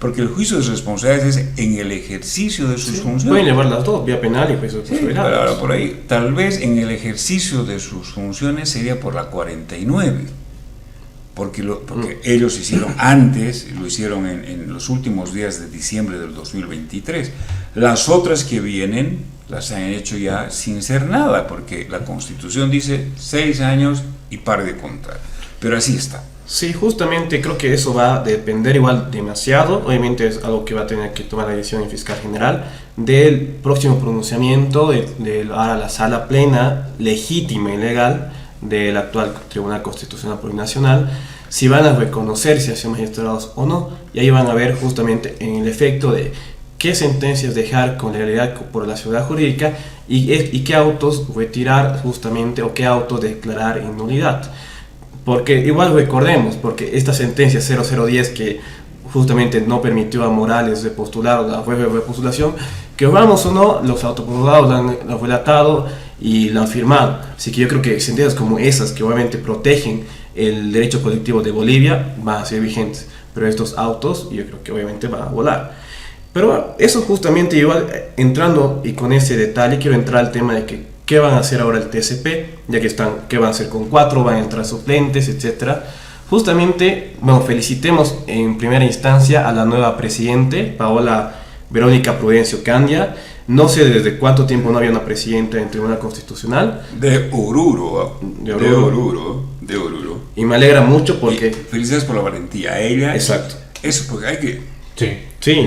porque el juicio de responsabilidades es en el ejercicio de sus funciones. Pueden llevar las dos, vía penal y juicio de responsabilidades. Pero ahora por ahí, tal vez en el ejercicio de sus funciones sería por la 49. Porque ellos hicieron antes, lo hicieron en los últimos días de diciembre del 2023. Las otras que vienen las han hecho ya sin ser nada, porque la Constitución dice 6 años y par de contar. Pero así está. Sí, justamente creo que eso va a depender igual demasiado. Obviamente es algo que va a tener que tomar la decisión el fiscal general del próximo pronunciamiento de la sala plena, legítima y legal, del actual Tribunal Constitucional Plurinacional, si van a reconocer si hacen magistrados o no, y ahí van a ver justamente en el efecto de qué sentencias dejar con legalidad por la seguridad jurídica y qué autos retirar justamente o qué autos declarar en nulidad. Porque igual recordemos, porque esta sentencia 0010 que justamente no permitió a Morales repostular la repostulación, que vamos o no, los autoprorrogados lo han relatado y lo han firmado. Así que yo creo que sentencias como esas, que obviamente protegen el derecho colectivo de Bolivia, van a ser vigentes. Pero estos autos, yo creo que obviamente van a volar. Pero eso justamente, igual entrando y con ese detalle, quiero entrar al tema de que qué van a hacer ahora el TSP, ya que están, qué van a hacer con 4, van a entrar suplentes, etcétera. Justamente, bueno, felicitemos en primera instancia a la nueva presidente, Paola Verónica Prudencio Candia. No sé desde cuánto tiempo no había una presidenta en Tribunal Constitucional. De Oruro. De Oruro. De Oruro. Y me alegra mucho porque... Felicidades por la valentía. A ella. Exacto. Eso, porque hay que... Sí.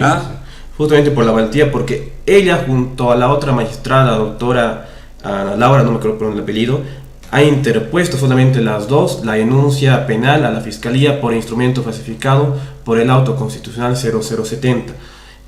Justamente por la valentía, porque ella junto a la otra magistrada, doctora Ana Laura, no me acuerdo por el apellido, ha interpuesto solamente las dos la denuncia penal a la Fiscalía por instrumento falsificado por el auto constitucional 0070.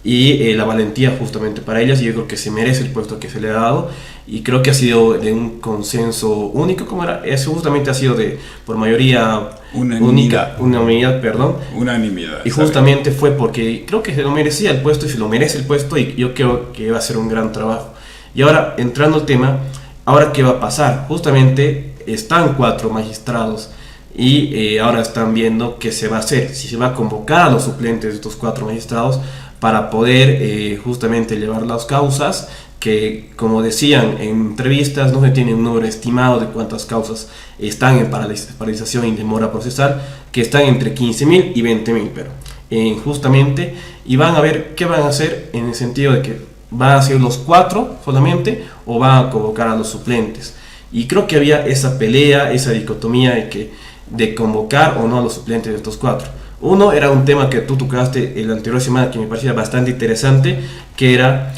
Y la valentía justamente para ellas, y yo creo que se merece el puesto que se le ha dado, y creo que ha sido de un consenso único, como era, eso justamente ha sido de por mayoría unanimidad. Unanimidad. Y justamente fue porque creo que se lo merecía el puesto y se lo merece el puesto, y yo creo que va a ser un gran trabajo. Y ahora, entrando al tema, ¿ahora qué va a pasar? Justamente están 4 magistrados y ahora están viendo qué se va a hacer, si se va a convocar a los suplentes de estos 4 magistrados para poder justamente llevar las causas, que como decían en entrevistas, no se tiene un número estimado de cuántas causas están en paralización y demora procesal, que están entre 15.000 y 20.000, pero justamente, y van a ver qué van a hacer en el sentido de que van a ser los 4 solamente o van a convocar a los suplentes. Y creo que había esa pelea, esa dicotomía de convocar o no a los suplentes de estos 4. Uno era un tema que tú tocaste la anterior semana que me parecía bastante interesante, que era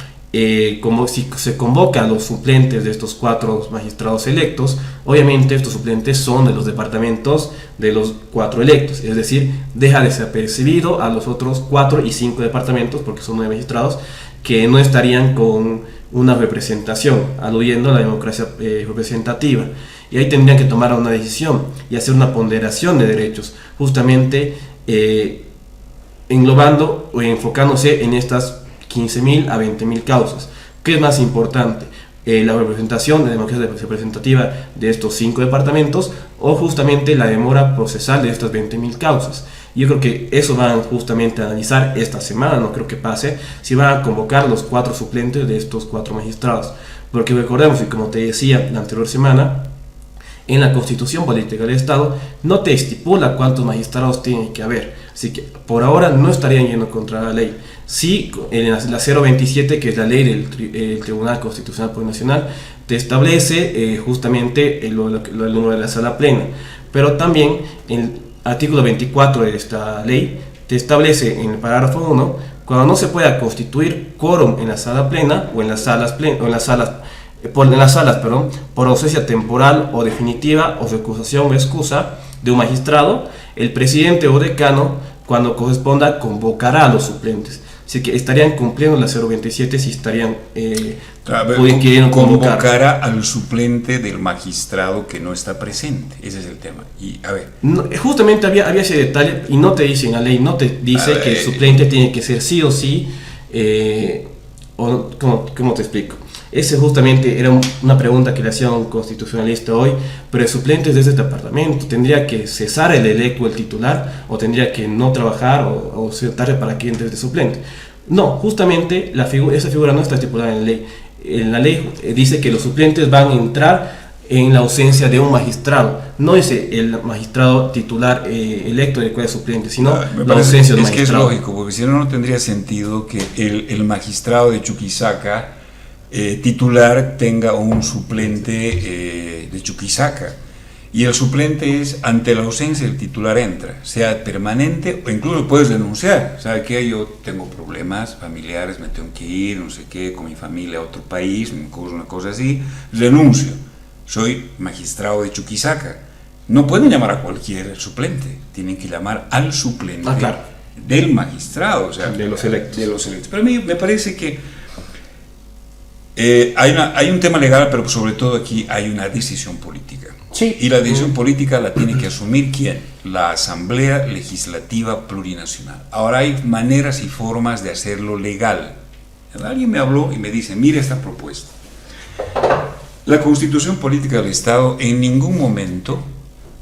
como si se convoca a los suplentes de estos 4 magistrados electos. Obviamente estos suplentes son de los departamentos de los 4 electos, es decir, deja desapercibido a los otros 4 y 5 departamentos, porque son 9 magistrados, que no estarían con una representación, aludiendo a la democracia representativa. Y ahí tendrían que tomar una decisión y hacer una ponderación de derechos, justamente englobando o enfocándose en estas 15.000 a 20.000 causas. ¿Qué es más importante? La representación de democracia representativa de estos 5 departamentos o justamente la demora procesal de estas 20.000 causas. Yo creo que eso van justamente a analizar esta semana, no creo que pase, si van a convocar los 4 suplentes de estos 4 magistrados. Porque recordemos, y como te decía la anterior semana, en la Constitución Política del Estado no te estipula cuántos magistrados tienen que haber, así que por ahora no estarían yendo contra la ley. Sí, en la 027, que es la ley del Tribunal Constitucional Plurinacional, te establece justamente el número de la sala plena, pero también en el artículo 24 de esta ley te establece en el parágrafo 1 cuando no se pueda constituir quórum en la sala plena o en las salas por ausencia temporal o definitiva o recusación o excusa de un magistrado, el presidente o decano, cuando corresponda, convocará a los suplentes. Así que estarían cumpliendo la 027 si estarían pudiendo convocará al suplente del magistrado que no está presente. Ese es el tema. Y a ver, justamente había ese detalle, y no te dice en la ley, no te dice que el suplente tiene que ser sí o sí, o ¿cómo te explico? Ese justamente era una pregunta que le hacía a un constitucionalista hoy, pero el suplente de ese departamento tendría que cesar el electo, el titular, o tendría que no trabajar o sentarse para que entre de suplente. No, justamente esa figura no está estipulada en la ley. En la ley dice que los suplentes van a entrar en la ausencia de un magistrado, no es el magistrado titular electo del cual es suplente, sino la ausencia de un magistrado. Es que es lógico, porque si no, no tendría sentido que el magistrado de Chuquisaca titular tenga un suplente de Chuquisaca, y el suplente es ante la ausencia del titular entra, sea permanente o incluso puedes denunciar, ¿sabe qué? Yo tengo problemas familiares, me tengo que ir, no sé qué, con mi familia a otro país, una cosa así, renuncio, soy magistrado de Chuquisaca. No pueden llamar a cualquier suplente, tienen que llamar al suplente del magistrado, o sea, de los electos. Pero a mí me parece que hay un tema legal, pero sobre todo aquí hay una decisión política. Sí. Y la decisión política la tiene que asumir ¿quién? La Asamblea Legislativa Plurinacional. Ahora hay maneras y formas de hacerlo legal. Alguien me habló y me dice, mira esta propuesta. La Constitución Política del Estado en ningún momento,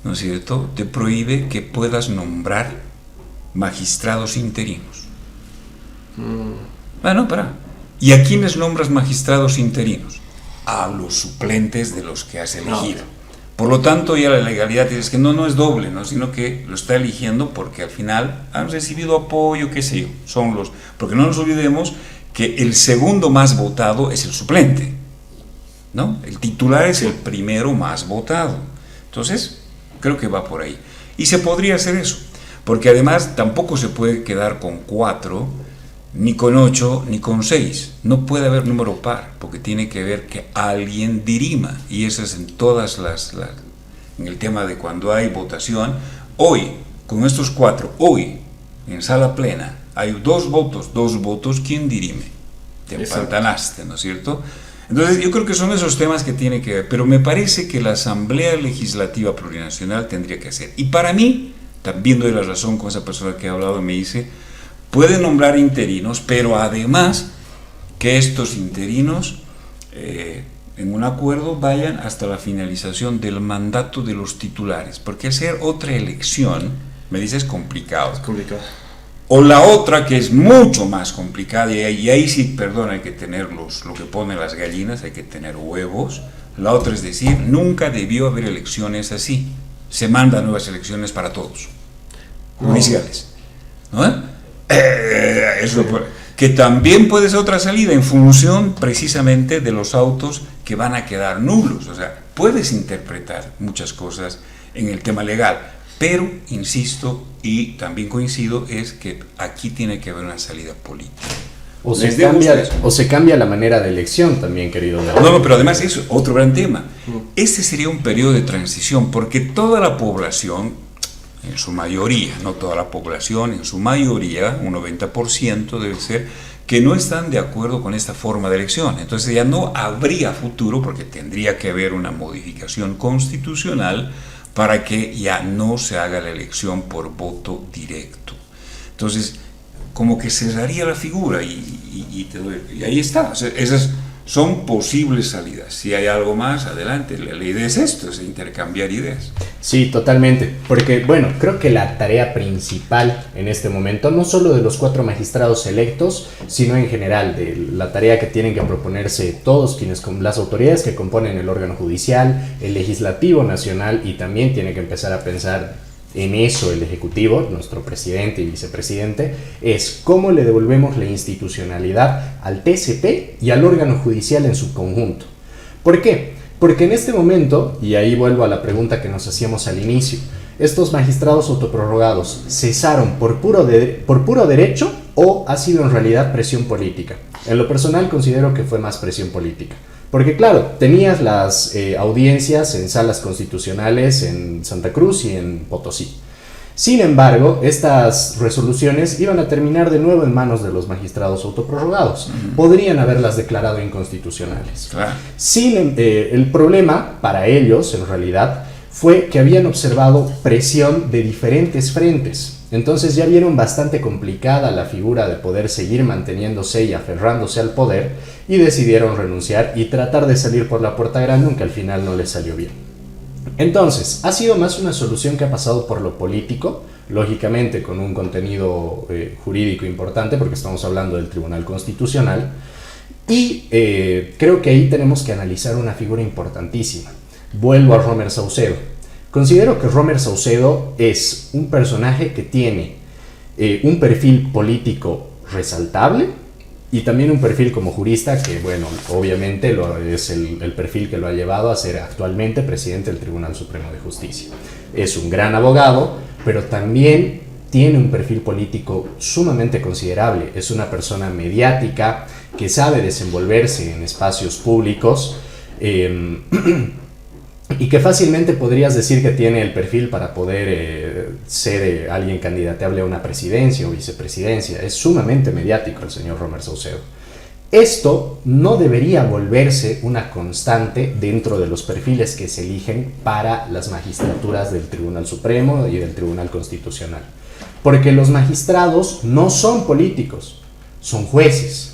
¿no es cierto?, te prohíbe que puedas nombrar magistrados interinos. Bueno, ¿y a quiénes nombras magistrados interinos? A los suplentes de los que has elegido. Por lo tanto, ya la legalidad es que no es doble, ¿no?, sino que lo está eligiendo porque al final han recibido apoyo, qué sé yo, porque no nos olvidemos que el segundo más votado es el suplente, ¿no? El titular es el primero más votado. Entonces, creo que va por ahí. Y se podría hacer eso, porque además tampoco se puede quedar con 4, ni con 8, ni con 6. No puede haber número par, porque tiene que ver que alguien dirima. Y eso es en todas en el tema de cuando hay votación. Hoy, con estos 4, hoy, en sala plena, hay 2 votos, ¿quién dirime? Te empantanaste, ¿no es cierto? Entonces yo creo que son esos temas que tiene que ver, pero me parece que la Asamblea Legislativa Plurinacional tendría que hacer. Y para mí, también doy la razón con esa persona que ha hablado, me dice, puede nombrar interinos, pero además que estos interinos en un acuerdo vayan hasta la finalización del mandato de los titulares, porque hacer otra elección, me dice, es complicado. Es complicado. O la otra, que es mucho más complicada, y ahí sí, perdón, hay que tener lo que ponen las gallinas, hay que tener huevos. La otra es decir, nunca debió haber elecciones así. Se mandan nuevas elecciones para todos, judiciales. ¿No? Eso, que también puede ser otra salida en función precisamente de los autos que van a quedar nulos. O sea, puedes interpretar muchas cosas en el tema legal, pero insisto y también coincido, es que aquí tiene que haber una salida política. O se cambia la manera de elección también, querido. No, pero además es otro gran tema. Este sería un periodo de transición, porque toda la población, en su mayoría, no toda la población, en su mayoría, un 90% debe ser, que no están de acuerdo con esta forma de elección. Entonces ya no habría futuro, porque tendría que haber una modificación constitucional para que ya no se haga la elección por voto directo. Entonces, como que cerraría la figura y ahí está. O sea, esas son posibles salidas. Si hay algo más, adelante. La idea es esto, es intercambiar ideas. Sí, totalmente. Porque, bueno, creo que la tarea principal en este momento, no solo de los 4 magistrados electos, sino en general, de la tarea que tienen que proponerse todos las autoridades que componen el órgano judicial, el legislativo nacional, y también tiene que empezar a pensar en eso el Ejecutivo, nuestro presidente y vicepresidente, es cómo le devolvemos la institucionalidad al TSP y al órgano judicial en su conjunto. ¿Por qué? Porque en este momento, y ahí vuelvo a la pregunta que nos hacíamos al inicio, ¿estos magistrados autoprorrogados cesaron por puro derecho o ha sido en realidad presión política? En lo personal considero que fue más presión política. Porque claro, tenías las audiencias en salas constitucionales en Santa Cruz y en Potosí. Sin embargo, estas resoluciones iban a terminar de nuevo en manos de los magistrados autoprorrogados. Podrían haberlas declarado inconstitucionales. Claro. El problema para ellos, en realidad, fue que habían observado presión de diferentes frentes. Entonces ya vieron bastante complicada la figura de poder seguir manteniéndose y aferrándose al poder y decidieron renunciar y tratar de salir por la puerta grande, aunque al final no les salió bien. Entonces, ha sido más una solución que ha pasado por lo político, lógicamente con un contenido jurídico importante, porque estamos hablando del Tribunal Constitucional, y creo que ahí tenemos que analizar una figura importantísima. Vuelvo a Romer Saucedo. Considero que Romer Saucedo es un personaje que tiene un perfil político resaltable y también un perfil como jurista que, bueno, obviamente es el perfil que lo ha llevado a ser actualmente presidente del Tribunal Supremo de Justicia. Es un gran abogado, pero también tiene un perfil político sumamente considerable. Es una persona mediática que sabe desenvolverse en espacios públicos, y que fácilmente podrías decir que tiene el perfil para poder ser alguien candidateable a una presidencia o vicepresidencia. Es sumamente mediático el señor Romer Saucedo. Esto no debería volverse una constante dentro de los perfiles que se eligen para las magistraturas del Tribunal Supremo y del Tribunal Constitucional. Porque los magistrados no son políticos, son jueces.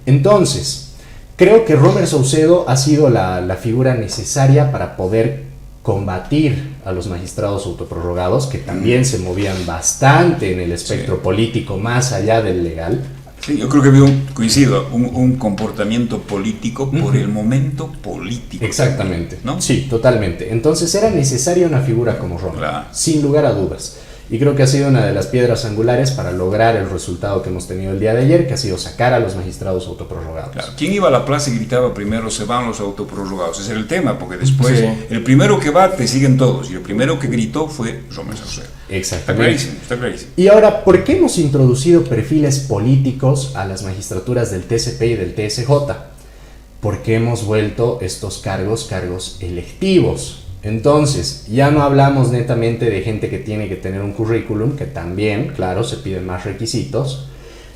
Entonces, creo que Romer Saucedo ha sido la figura necesaria para poder combatir a los magistrados autoprorrogados, que también se movían bastante en el espectro político más allá del legal. Sí, yo creo que había un comportamiento político por el momento político. Exactamente, ¿no? Sí, totalmente. Entonces era necesaria una figura como Romer, sin lugar a dudas. Y creo que ha sido una de las piedras angulares para lograr el resultado que hemos tenido el día de ayer, que ha sido sacar a los magistrados autoprorrogados. Claro. ¿Quién iba a la plaza y gritaba primero se van los autoprorrogados? Ese era el tema, porque después Sí. el primero que va te siguen todos, y el primero que gritó fue Romer Saucedo. Está Exactamente. clarísimo, está clarísimo. Y ahora, ¿por qué hemos introducido perfiles políticos a las magistraturas del TCP y del TSJ? Porque hemos vuelto estos cargos electivos. Entonces, ya no hablamos netamente de gente que tiene que tener un currículum, que también, claro, se piden más requisitos,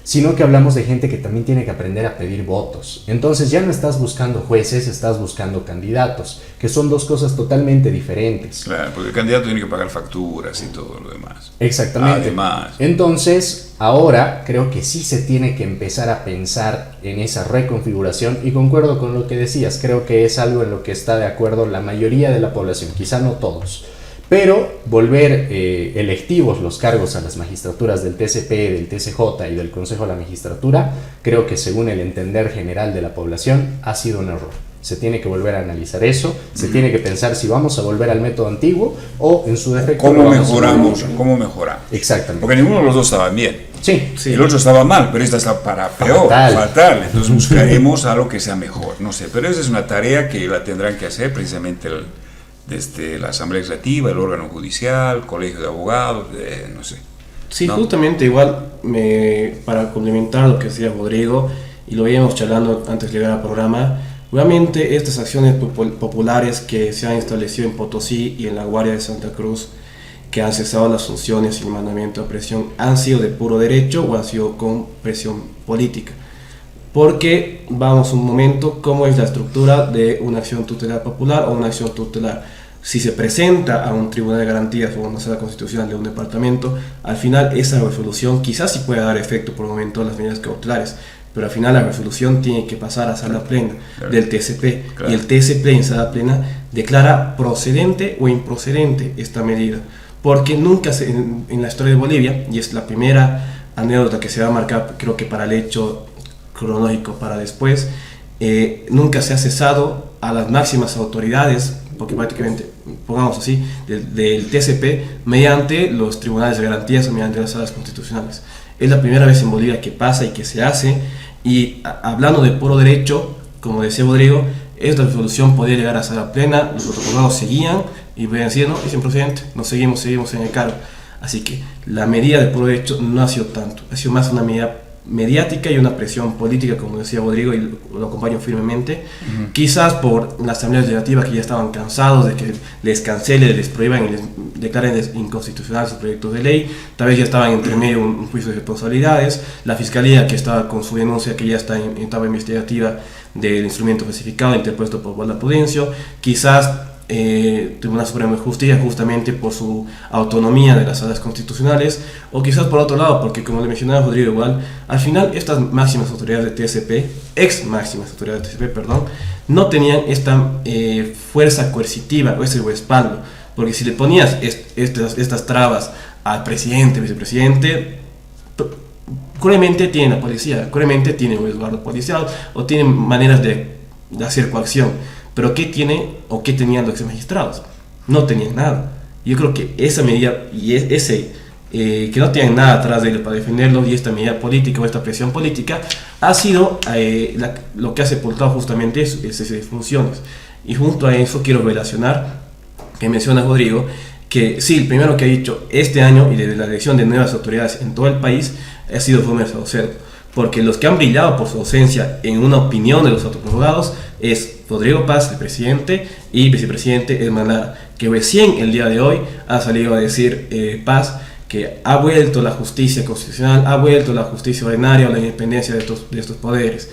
sino que hablamos de gente que también tiene que aprender a pedir votos. Entonces ya no estás buscando jueces, estás buscando candidatos, que son dos cosas totalmente diferentes. Claro, porque el candidato tiene que pagar facturas y todo lo demás. Exactamente. Además. Entonces, ahora creo que sí se tiene que empezar a pensar en esa reconfiguración, y concuerdo con lo que decías, creo que es algo en lo que está de acuerdo la mayoría de la población, quizá no todos. Pero volver electivos los cargos a las magistraturas del TCP, del TCJ y del Consejo de la Magistratura, creo que según el entender general de la población ha sido un error. Se tiene que volver a analizar eso, se tiene que pensar si vamos a volver al método antiguo o en su defecto... ¿Cómo mejoramos? ¿Cómo mejoramos? Exactamente. Porque ninguno de los dos estaban bien. Sí. Sí. El otro estaba mal, pero esta está para peor, Fatal. fatal. Entonces buscaremos algo que sea mejor. No sé, pero esa es una tarea que la tendrán que hacer precisamente desde la Asamblea Legislativa, el órgano judicial, colegio de abogados, no sé. Sí, ¿no? justamente igual, para complementar lo que decía Rodrigo, y lo veíamos charlando antes de llegar al programa, obviamente estas acciones populares que se han establecido en Potosí y en la Guardia de Santa Cruz, que han cesado las funciones y el mandamiento de presión, han sido de puro derecho o han sido con presión política. Porque vamos un momento, ¿cómo es la estructura de una acción tutelar popular o una acción tutelar? Si se presenta a un tribunal de garantías o una sala constitucional de un departamento, al final esa resolución quizás sí pueda dar efecto por el momento a las medidas cautelares, pero al final la resolución tiene que pasar a sala plena del TCP, y el TCP en sala plena declara procedente o improcedente esta medida, porque nunca en la historia de Bolivia, y es la primera anécdota que se va a marcar, creo que para el hecho cronológico para después, nunca se ha cesado a las máximas autoridades, porque prácticamente, pongamos así, del TCP mediante los tribunales de garantías o mediante las salas constitucionales. Es la primera vez en Bolivia que pasa y que se hace, y hablando de puro derecho, como decía Rodrigo, esta resolución podía llegar a sala plena, los protocolados seguían y veían decir, no, es improcedente, nos seguimos en el cargo. Así que la medida de puro derecho no ha sido tanto, ha sido más una medida mediática y una presión política, como decía Rodrigo, y lo acompaño firmemente. Quizás por la Asamblea Legislativa, que ya estaban cansados de que les cancelen, les prohíban y les declaren inconstitucionales sus proyectos de ley. Tal vez ya estaban entre medio un juicio de responsabilidades. La Fiscalía, que estaba con su denuncia, que ya está en etapa investigativa del instrumento clasificado interpuesto por Guarda Prudencio. Quizás Tribunal Supremo de Justicia, justamente por su autonomía de las salas constitucionales, o quizás por otro lado, porque como le mencionaba Rodrigo igual, al final estas máximas autoridades de TSP, ex máximas autoridades de TSP, perdón, no tenían esta fuerza coercitiva o ese respaldo, porque si le ponías estas trabas al presidente, vicepresidente, cruelmente tienen la policía, cruelmente tienen un resguardo policial o tienen maneras de hacer coacción. Pero ¿qué tiene o qué tenían los ex magistrados? No tenían nada. Yo creo que esa medida y que no tienen nada atrás de ellos para defenderlos, y esta medida política o esta presión política ha sido lo que ha sepultado justamente esas funciones. Y junto a eso quiero relacionar, que menciona Rodrigo, que sí, el primero que ha dicho este año y desde la elección de nuevas autoridades en todo el país ha sido Romer Saucedo. Porque los que han brillado por su ausencia en una opinión de los autoprorrogados es Rodrigo Paz, el presidente, y vicepresidente Edman Lara, que recién el día de hoy ha salido a decir Paz que ha vuelto la justicia constitucional, ha vuelto la justicia ordinaria o la independencia de estos poderes,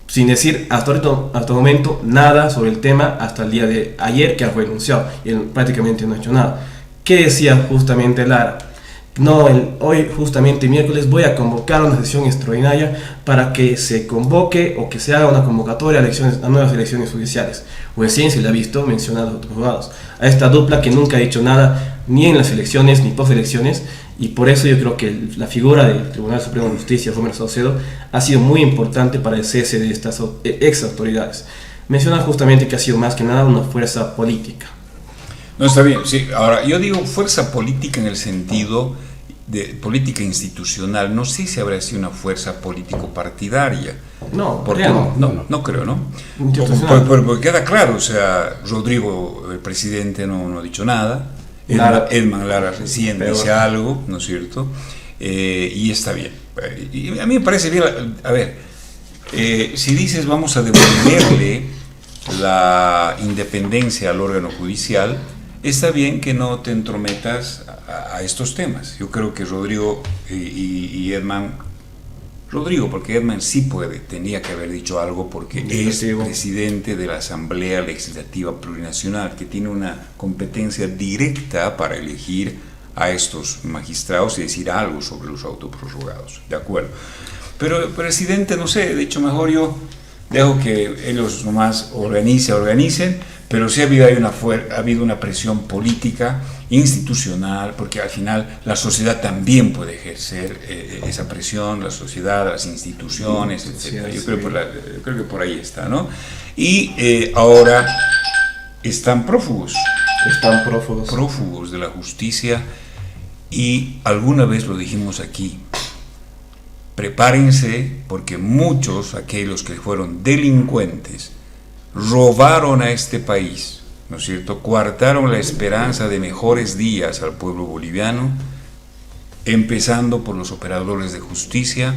sin decir hasta el momento nada sobre el tema hasta el día de ayer, que ha renunciado y él prácticamente no ha hecho nada. ¿Qué decía justamente Lara? No, hoy justamente miércoles voy a convocar una sesión extraordinaria para que se convoque o que se haga una convocatoria a nuevas elecciones judiciales. Recién se le ha visto mencionar a los otros abogados, a esta dupla que nunca ha dicho nada ni en las elecciones ni post elecciones, y por eso yo creo que la figura del Tribunal Supremo de Justicia, Romer Saucedo, ha sido muy importante para el cese de estas ex autoridades. Mencionan justamente que ha sido más que nada una fuerza política. No, está bien, sí. Ahora, yo digo fuerza política en el sentido de política institucional. No sé si habrá sido una fuerza político-partidaria. No, porque no creo, ¿no? Porque queda claro, o sea, Rodrigo, el presidente, no ha dicho nada. Edman Lara recién dice algo, ¿no es cierto? Y está bien. Y a mí me parece bien, a ver, si dices vamos a devolverle la independencia al órgano judicial, está bien que no te entrometas a estos temas. Yo creo que Rodrigo y Edman, Rodrigo, porque Edman sí tenía que haber dicho algo porque es presidente de la Asamblea Legislativa Plurinacional, que tiene una competencia directa para elegir a estos magistrados y decir algo sobre los autoprorrogados, ¿de acuerdo? Pero el presidente, no sé, de hecho mejor yo dejo que ellos nomás organicen, pero sí ha habido una presión política, institucional, porque al final la sociedad también puede ejercer esa presión, la sociedad, las instituciones, etc. Yo creo que por ahí está, ¿no? Y ahora están prófugos. Prófugos de la justicia, y alguna vez lo dijimos aquí. Prepárense, porque muchos, aquellos que fueron delincuentes, robaron a este país, ¿no es cierto? Coartaron la esperanza de mejores días al pueblo boliviano, empezando por los operadores de justicia,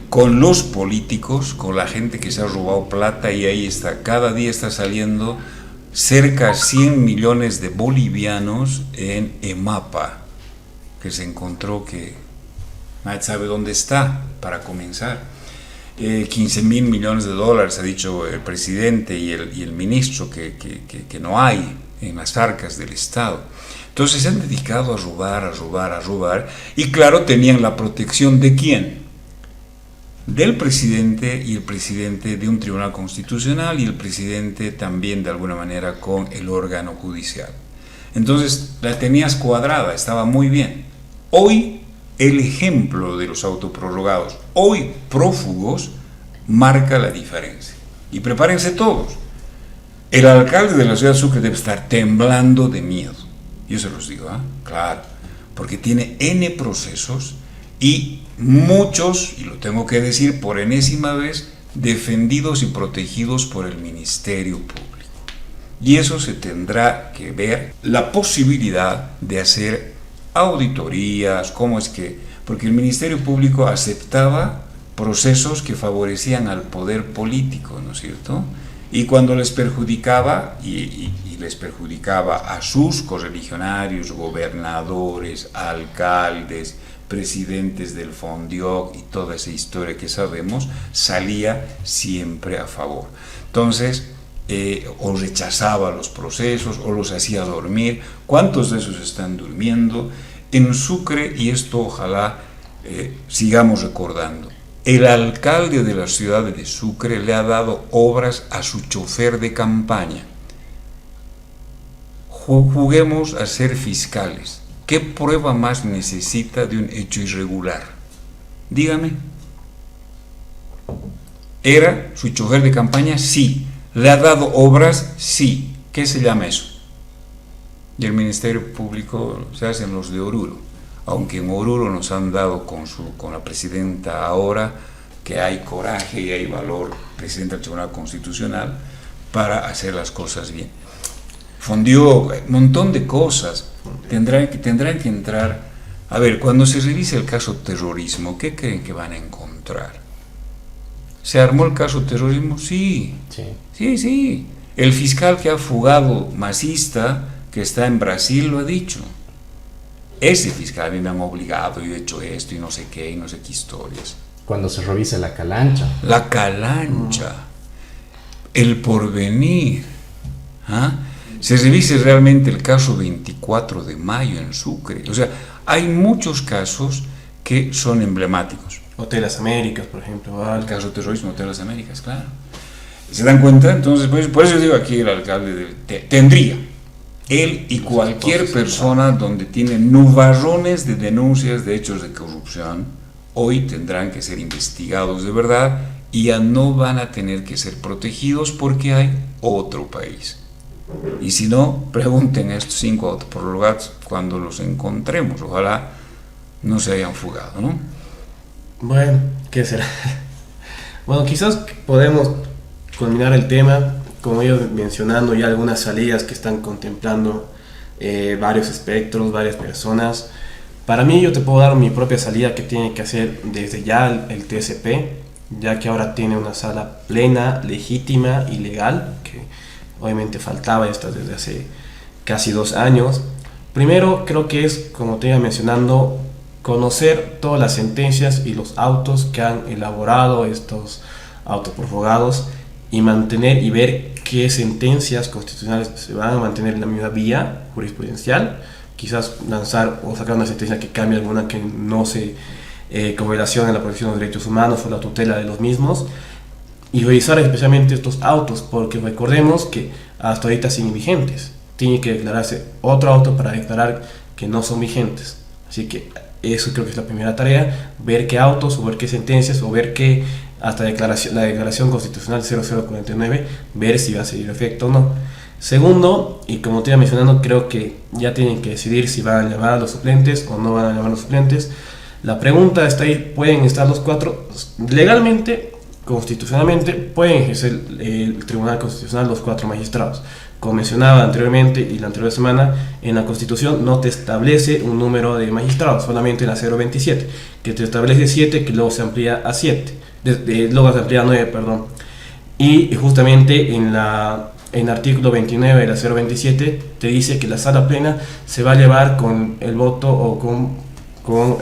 con los políticos, con la gente que se ha robado plata, y ahí está, cada día está saliendo cerca de 100 millones de bolivianos en EMAPA, que se encontró que nadie sabe dónde está, para comenzar. 15 mil millones de dólares, ha dicho el presidente y el ministro, que no hay en las arcas del Estado. Entonces se han dedicado a robar, y claro, tenían la protección ¿de quién? Del presidente, y el presidente de un tribunal constitucional, y el presidente también de alguna manera con el órgano judicial. Entonces la tenías cuadrada, estaba muy bien. Hoy el ejemplo de los autoprorrogados, hoy prófugos, marca la diferencia. Y prepárense todos. El alcalde de la ciudad de Sucre debe estar temblando de miedo. Yo se los digo, claro, porque tiene N procesos, y muchos, y lo tengo que decir por enésima vez, defendidos y protegidos por el Ministerio Público. Y eso se tendrá que ver, la posibilidad de hacer auditorías, cómo es que, porque el Ministerio Público aceptaba procesos que favorecían al poder político, ¿no es cierto? Y cuando les perjudicaba, y les perjudicaba a sus correligionarios, gobernadores, alcaldes, presidentes del Fondioc y toda esa historia que sabemos, salía siempre a favor. Entonces, o rechazaba los procesos, o los hacía dormir. ¿Cuántos de esos están durmiendo? En Sucre, y esto ojalá sigamos recordando, el alcalde de la ciudad de Sucre le ha dado obras a su chofer de campaña. Juguemos a ser fiscales. ¿Qué prueba más necesita de un hecho irregular? Dígame. ¿Era su chofer de campaña? Sí. ¿Le ha dado obras? Sí. ¿Qué se llama eso? Y el Ministerio Público se hacen los de Oruro. Aunque en Oruro nos han dado con la presidenta ahora que hay coraje y hay valor, presidenta del Tribunal Constitucional, para hacer las cosas bien. Fundió un montón de cosas. Tendrán que entrar. A ver, cuando se revise el caso terrorismo, ¿qué creen que van a encontrar? ¿Se armó el caso terrorismo? Sí. Sí. El fiscal que ha fugado masista, que está en Brasil, lo ha dicho. Ese fiscal, a mí me han obligado, yo he hecho esto y no sé qué historias. Cuando se revise la Calancha. La Calancha. El Porvenir. Se revise realmente el caso 24 de mayo en Sucre. O sea, hay muchos casos que son emblemáticos. Hotel Las Américas, por ejemplo. El caso terrorismo, Hotel Las Américas, claro. ¿Se dan cuenta? Entonces, por eso digo aquí, el alcalde tendría, él y cualquier persona donde tiene nubarrones de denuncias de hechos de corrupción, hoy tendrán que ser investigados de verdad, y ya no van a tener que ser protegidos porque hay otro país. Y si no, pregunten a estos 5 autoprorrogados cuando los encontremos. Ojalá no se hayan fugado, ¿no? Bueno, ¿qué será? Bueno, quizás podemos culminar el tema, como yo mencionando ya algunas salidas que están contemplando varios espectros, varias personas. Para mí, yo te puedo dar mi propia salida que tiene que hacer desde ya el TSP, ya que ahora tiene una sala plena, legítima y legal, que obviamente faltaba esta desde hace casi 2 años. Primero, creo que es, como te iba mencionando, conocer todas las sentencias y los autos que han elaborado estos autoprorrogados y mantener y ver qué sentencias constitucionales se van a mantener en la misma vía jurisprudencial. Quizás lanzar o sacar una sentencia que cambie alguna que no se correlacione en la protección de los derechos humanos o la tutela de los mismos, y revisar especialmente estos autos, porque recordemos que hasta ahorita siguen vigentes. Tiene que declararse otro auto para declarar que no son vigentes. Así que eso creo que es la primera tarea, ver qué autos o ver qué sentencias o ver qué, hasta la declaración constitucional 0049, ver si va a seguir efecto o no. Segundo, y como te iba mencionando, creo que ya tienen que decidir si van a llamar a los suplentes o no van a llamar a los suplentes. La pregunta está ahí: ¿pueden estar los 4 legalmente, constitucionalmente? Pueden ejercer el Tribunal Constitucional los 4 magistrados. Como mencionaba anteriormente y la anterior semana, en la Constitución no te establece un número de magistrados, solamente en la 027, que te establece 7, que luego se amplía a 7, luego se amplía a 9, perdón. Y justamente en el artículo 29 de la 027 te dice que la sala plena se va a llevar con el voto o con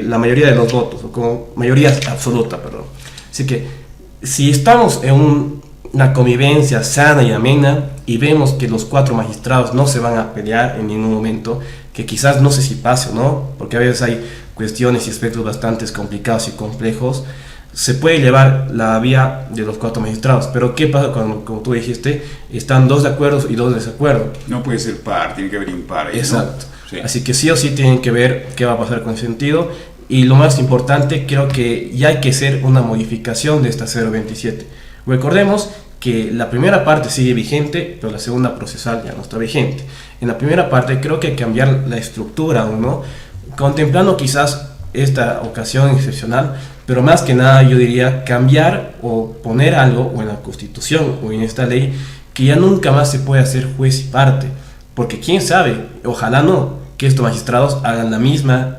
la mayoría de los votos, o con mayoría absoluta, perdón. Así que si estamos en una convivencia sana y amena y vemos que los 4 magistrados no se van a pelear en ningún momento, que quizás no sé si pase o no, porque a veces hay cuestiones y aspectos bastante complicados y complejos, se puede llevar la vía de los 4 magistrados. Pero ¿qué pasa cuando, como tú dijiste, están 2 de acuerdo y 2 de desacuerdo? No puede ser par, tiene que haber impar ahí, exacto, ¿no? Sí. Así que sí o sí tienen que ver qué va a pasar con ese sentido. Y lo más importante, creo que ya hay que hacer una modificación de esta 027. Recordemos que la primera parte sigue vigente, pero la segunda procesal ya no está vigente. En la primera parte creo que hay que cambiar la estructura, ¿no? Contemplando quizás esta ocasión excepcional, pero más que nada yo diría cambiar o poner algo o en la Constitución o en esta ley que ya nunca más se puede hacer juez y parte, porque quién sabe, ojalá no, que estos magistrados hagan la misma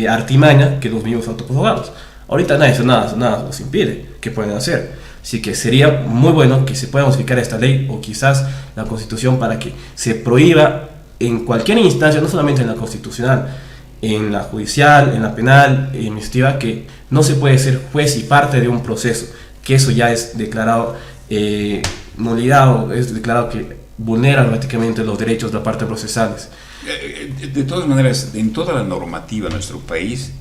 artimaña que los mismos autoprorrogados. Ahorita nada los impide. ¿Qué pueden hacer? Así que sería muy bueno que se pueda modificar esta ley o quizás la Constitución para que se prohíba en cualquier instancia, no solamente en la constitucional, en la judicial, en la penal, en administrativa, que no se puede ser juez y parte de un proceso, que eso ya es declarado nulidad, es declarado que vulnera prácticamente los derechos de la parte procesales. De todas maneras, en toda la normativa de nuestro país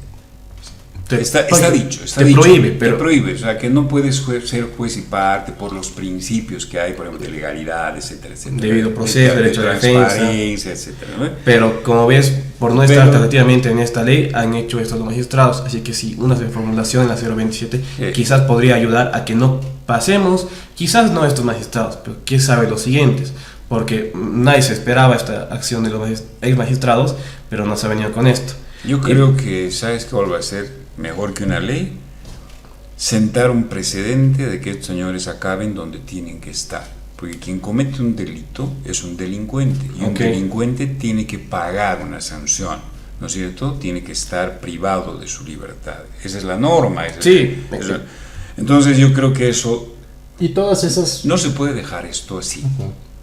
está dicho, te prohíbe, o sea, que no puedes ser juez y parte por los principios que hay, por ejemplo, de legalidad, etcétera, etcétera, debido proceso, derecho de transparencia, etcétera, ¿no? Pero como ves, por no estar alternativamente en esta ley, han hecho esto los magistrados. Así que sí, una reformulación en la 027 quizás podría ayudar a que no pasemos, quizás no estos magistrados, pero quién sabe los siguientes, porque nadie se esperaba esta acción de los ex magistrados, pero no se ha venido con esto. Yo creo que, ¿sabes qué va a ser mejor que una ley? Sentar un precedente de que estos señores acaben donde tienen que estar, porque quien comete un delito es un delincuente, y un delincuente tiene que pagar una sanción, ¿no es cierto? Tiene que estar privado de su libertad. Esa es la norma. Entonces yo creo que eso... Y todas esas... No se puede dejar esto así.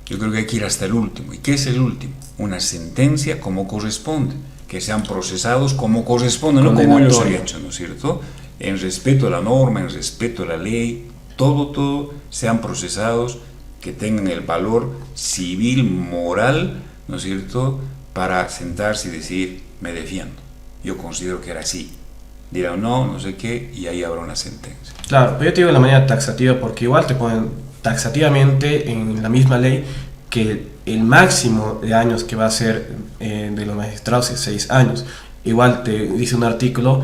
Yo creo que hay que ir hasta el último. ¿Y qué es el último? Una sentencia como corresponde, que sean procesados como corresponde, no como ellos han hecho, ¿no es cierto? En respeto a la norma, en respeto a la ley, todo sean procesados, que tengan el valor civil, moral, ¿no es cierto?, para sentarse y decir, me defiendo. Yo considero que era así. Dirán no sé qué, y ahí habrá una sentencia. Claro, pero yo te digo de la manera taxativa, porque igual te ponen taxativamente en la misma ley que el máximo de años que va a ser de los magistrados es 6 años. Igual te dice un artículo,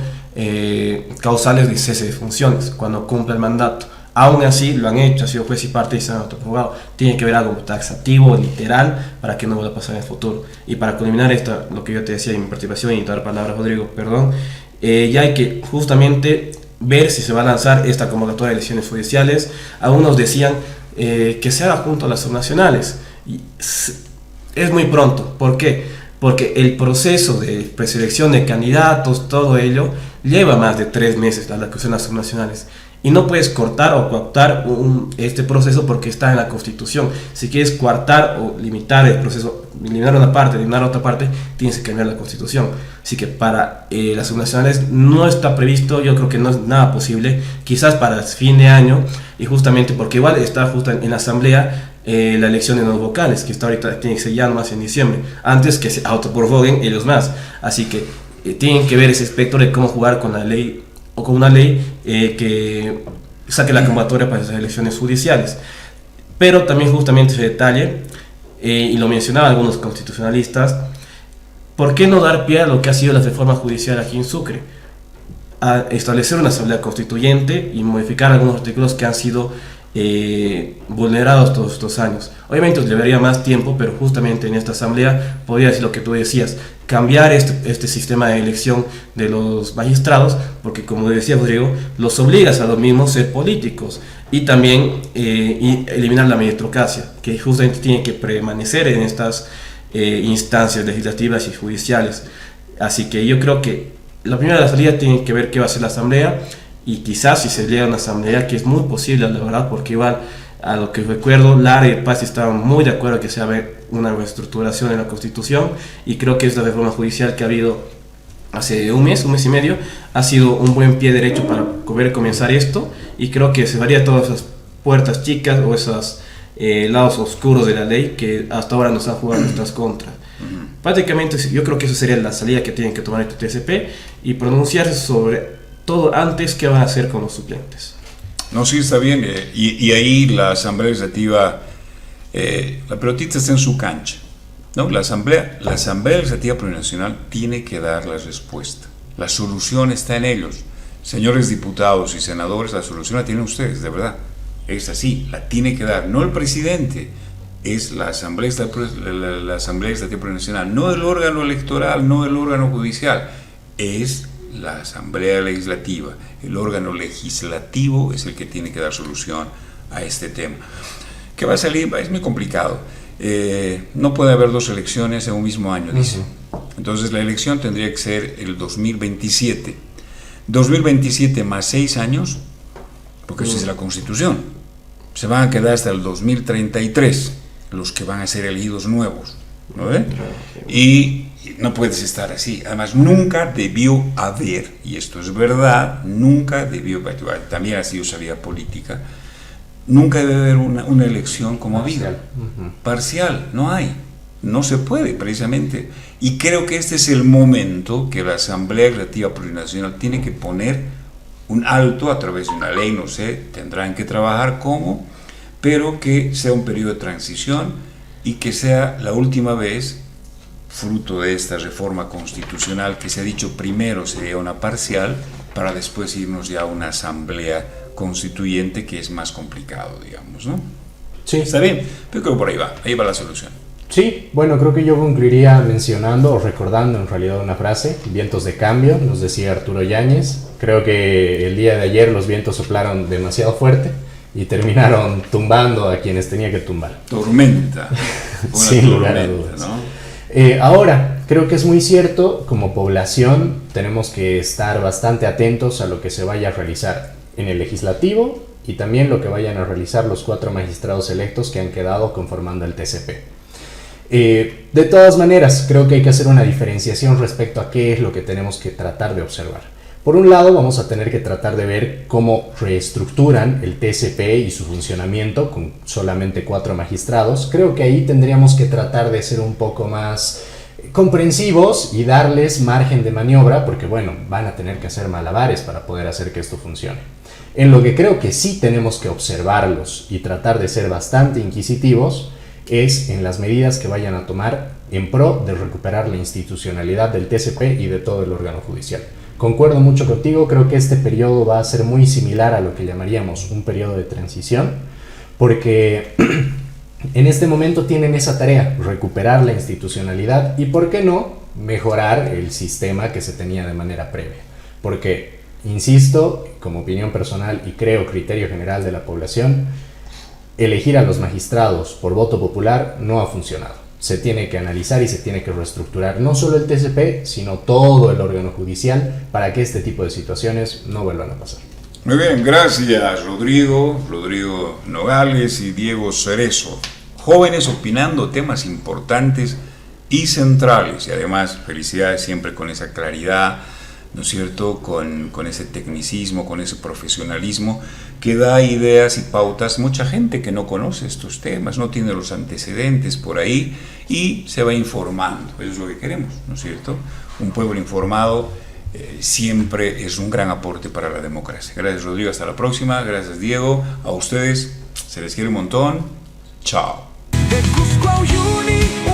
causales de cese de funciones, cuando cumple el mandato. Aún así lo han hecho, ha sido juez y parte y se han autoprorrogado. Tiene que haber algo taxativo, literal, para que no vuelva a pasar en el futuro. Y para culminar lo que yo te decía en mi participación y dar palabras, Rodrigo, perdón, ya hay que justamente ver si se va a lanzar esta convocatoria de elecciones judiciales. Algunos decían que se haga junto a las subnacionales. Y es muy pronto. ¿Por qué? Porque el proceso de preselección de candidatos, todo ello, lleva más de 3 meses a la que son las subnacionales. Y no puedes cortar o coartar este proceso porque está en la Constitución. Si quieres coartar o limitar el proceso, eliminar una parte, eliminar otra parte, tienes que cambiar la Constitución. Así que para las subnacionales no está previsto, yo creo que no es nada posible, quizás para el fin de año, y justamente porque igual está justo en la Asamblea la elección de los vocales, que está ahorita, tiene que ser ya nomás en diciembre, antes que se autoprorroguen ellos más. Así que tienen que ver ese espectro de cómo jugar con la ley o con una ley que saque la convocatoria para las elecciones judiciales. Pero también justamente ese detalle, y lo mencionaban algunos constitucionalistas, ¿por qué no dar pie a lo que ha sido la reforma judicial aquí en Sucre? A establecer una asamblea constituyente y modificar algunos artículos que han sido vulnerados todos estos años. Obviamente llevaría más tiempo, pero justamente en esta asamblea podría decir lo que tú decías, cambiar este sistema de elección de los magistrados, porque como decía Rodrigo, los obligas a los mismos ser políticos, y también y eliminar la meritocracia, que justamente tiene que permanecer en estas instancias legislativas y judiciales. Así que yo creo que la primera de la salida tiene que ver qué va a hacer la asamblea, y quizás si se llega a una asamblea, que es muy posible la verdad, porque igual a lo que recuerdo, Lara y Paz estaban muy de acuerdo que se haga una reestructuración en la Constitución, y creo que esta reforma judicial que ha habido hace un mes y medio, ha sido un buen pie derecho para poder comenzar esto, y creo que se varía todas esas puertas chicas o esos lados oscuros de la ley que hasta ahora nos han jugado en nuestras contras. Prácticamente yo creo que esa sería la salida que tienen que tomar el TCP y pronunciarse sobre todo antes qué van a hacer con los suplentes. No, sí, está bien. Y ahí la Asamblea Legislativa, la pelotita está en su cancha, ¿no? La Asamblea Legislativa Plurinacional tiene que dar la respuesta. La solución está en ellos. Señores diputados y senadores, la solución la tienen ustedes, de verdad. Es así, la tiene que dar, no el presidente, es la Asamblea Legislativa Plurinacional, no el órgano electoral, no el órgano judicial, es la Asamblea Legislativa. El órgano legislativo es el que tiene que dar solución a este tema. ¿Qué va a salir? Es muy complicado. No puede haber 2 elecciones en un mismo año, dice. Entonces la elección tendría que ser el 2027. 2027 más 6 años, porque eso es la Constitución. Se van a quedar hasta el 2033 los que van a ser elegidos nuevos, ¿no ve? Y no puedes estar así. Además, nunca debió haber, y esto es verdad, nunca debió, también así yo sabía política, nunca debe haber una elección como ha habido. Parcial, no hay. No se puede, precisamente. Y creo que este es el momento que la Asamblea Legislativa Plurinacional tiene que poner un alto a través de una ley, no sé, tendrán que trabajar cómo, pero que sea un periodo de transición y que sea la última vez, fruto de esta reforma constitucional, que se ha dicho primero sería una parcial, para después irnos ya a una asamblea constituyente, que es más complicado, digamos, ¿no? Sí. Está bien, pero creo que por ahí va la solución. Sí, bueno, creo que yo concluiría mencionando o recordando en realidad una frase: vientos de cambio, nos decía Arturo Yáñez. Creo que el día de ayer los vientos soplaron demasiado fuerte y terminaron tumbando a quienes tenía que tumbar. Tormenta. Sin lugar a dudas, ¿no? Ahora, creo que es muy cierto, como población tenemos que estar bastante atentos a lo que se vaya a realizar en el legislativo y también lo que vayan a realizar los 4 magistrados electos que han quedado conformando el TCP. De todas maneras, creo que hay que hacer una diferenciación respecto a qué es lo que tenemos que tratar de observar. Por un lado, vamos a tener que tratar de ver cómo reestructuran el TCP y su funcionamiento con solamente 4 magistrados. Creo que ahí tendríamos que tratar de ser un poco más comprensivos y darles margen de maniobra, porque bueno, van a tener que hacer malabares para poder hacer que esto funcione. En lo que creo que sí tenemos que observarlos y tratar de ser bastante inquisitivos es en las medidas que vayan a tomar en pro de recuperar la institucionalidad del TCP y de todo el órgano judicial. Concuerdo mucho contigo, creo que este periodo va a ser muy similar a lo que llamaríamos un periodo de transición, porque en este momento tienen esa tarea, recuperar la institucionalidad y, ¿por qué no?, mejorar el sistema que se tenía de manera previa. Porque, insisto, como opinión personal y creo criterio general de la población, elegir a los magistrados por voto popular no ha funcionado. Se tiene que analizar y se tiene que reestructurar no solo el TCP, sino todo el órgano judicial para que este tipo de situaciones no vuelvan a pasar. Muy bien, gracias Rodrigo Nogales y Diego Cerezo. Jóvenes opinando temas importantes y centrales, y además felicidades siempre con esa claridad, ¿no es cierto?, con ese tecnicismo, con ese profesionalismo que da ideas y pautas. Mucha gente que no conoce estos temas, no tiene los antecedentes por ahí y se va informando. Eso es lo que queremos, ¿no es cierto? Un pueblo informado siempre es un gran aporte para la democracia. Gracias Rodrigo, hasta la próxima. Gracias Diego, a ustedes se les quiere un montón. Chao. De Cusco a Uyuni.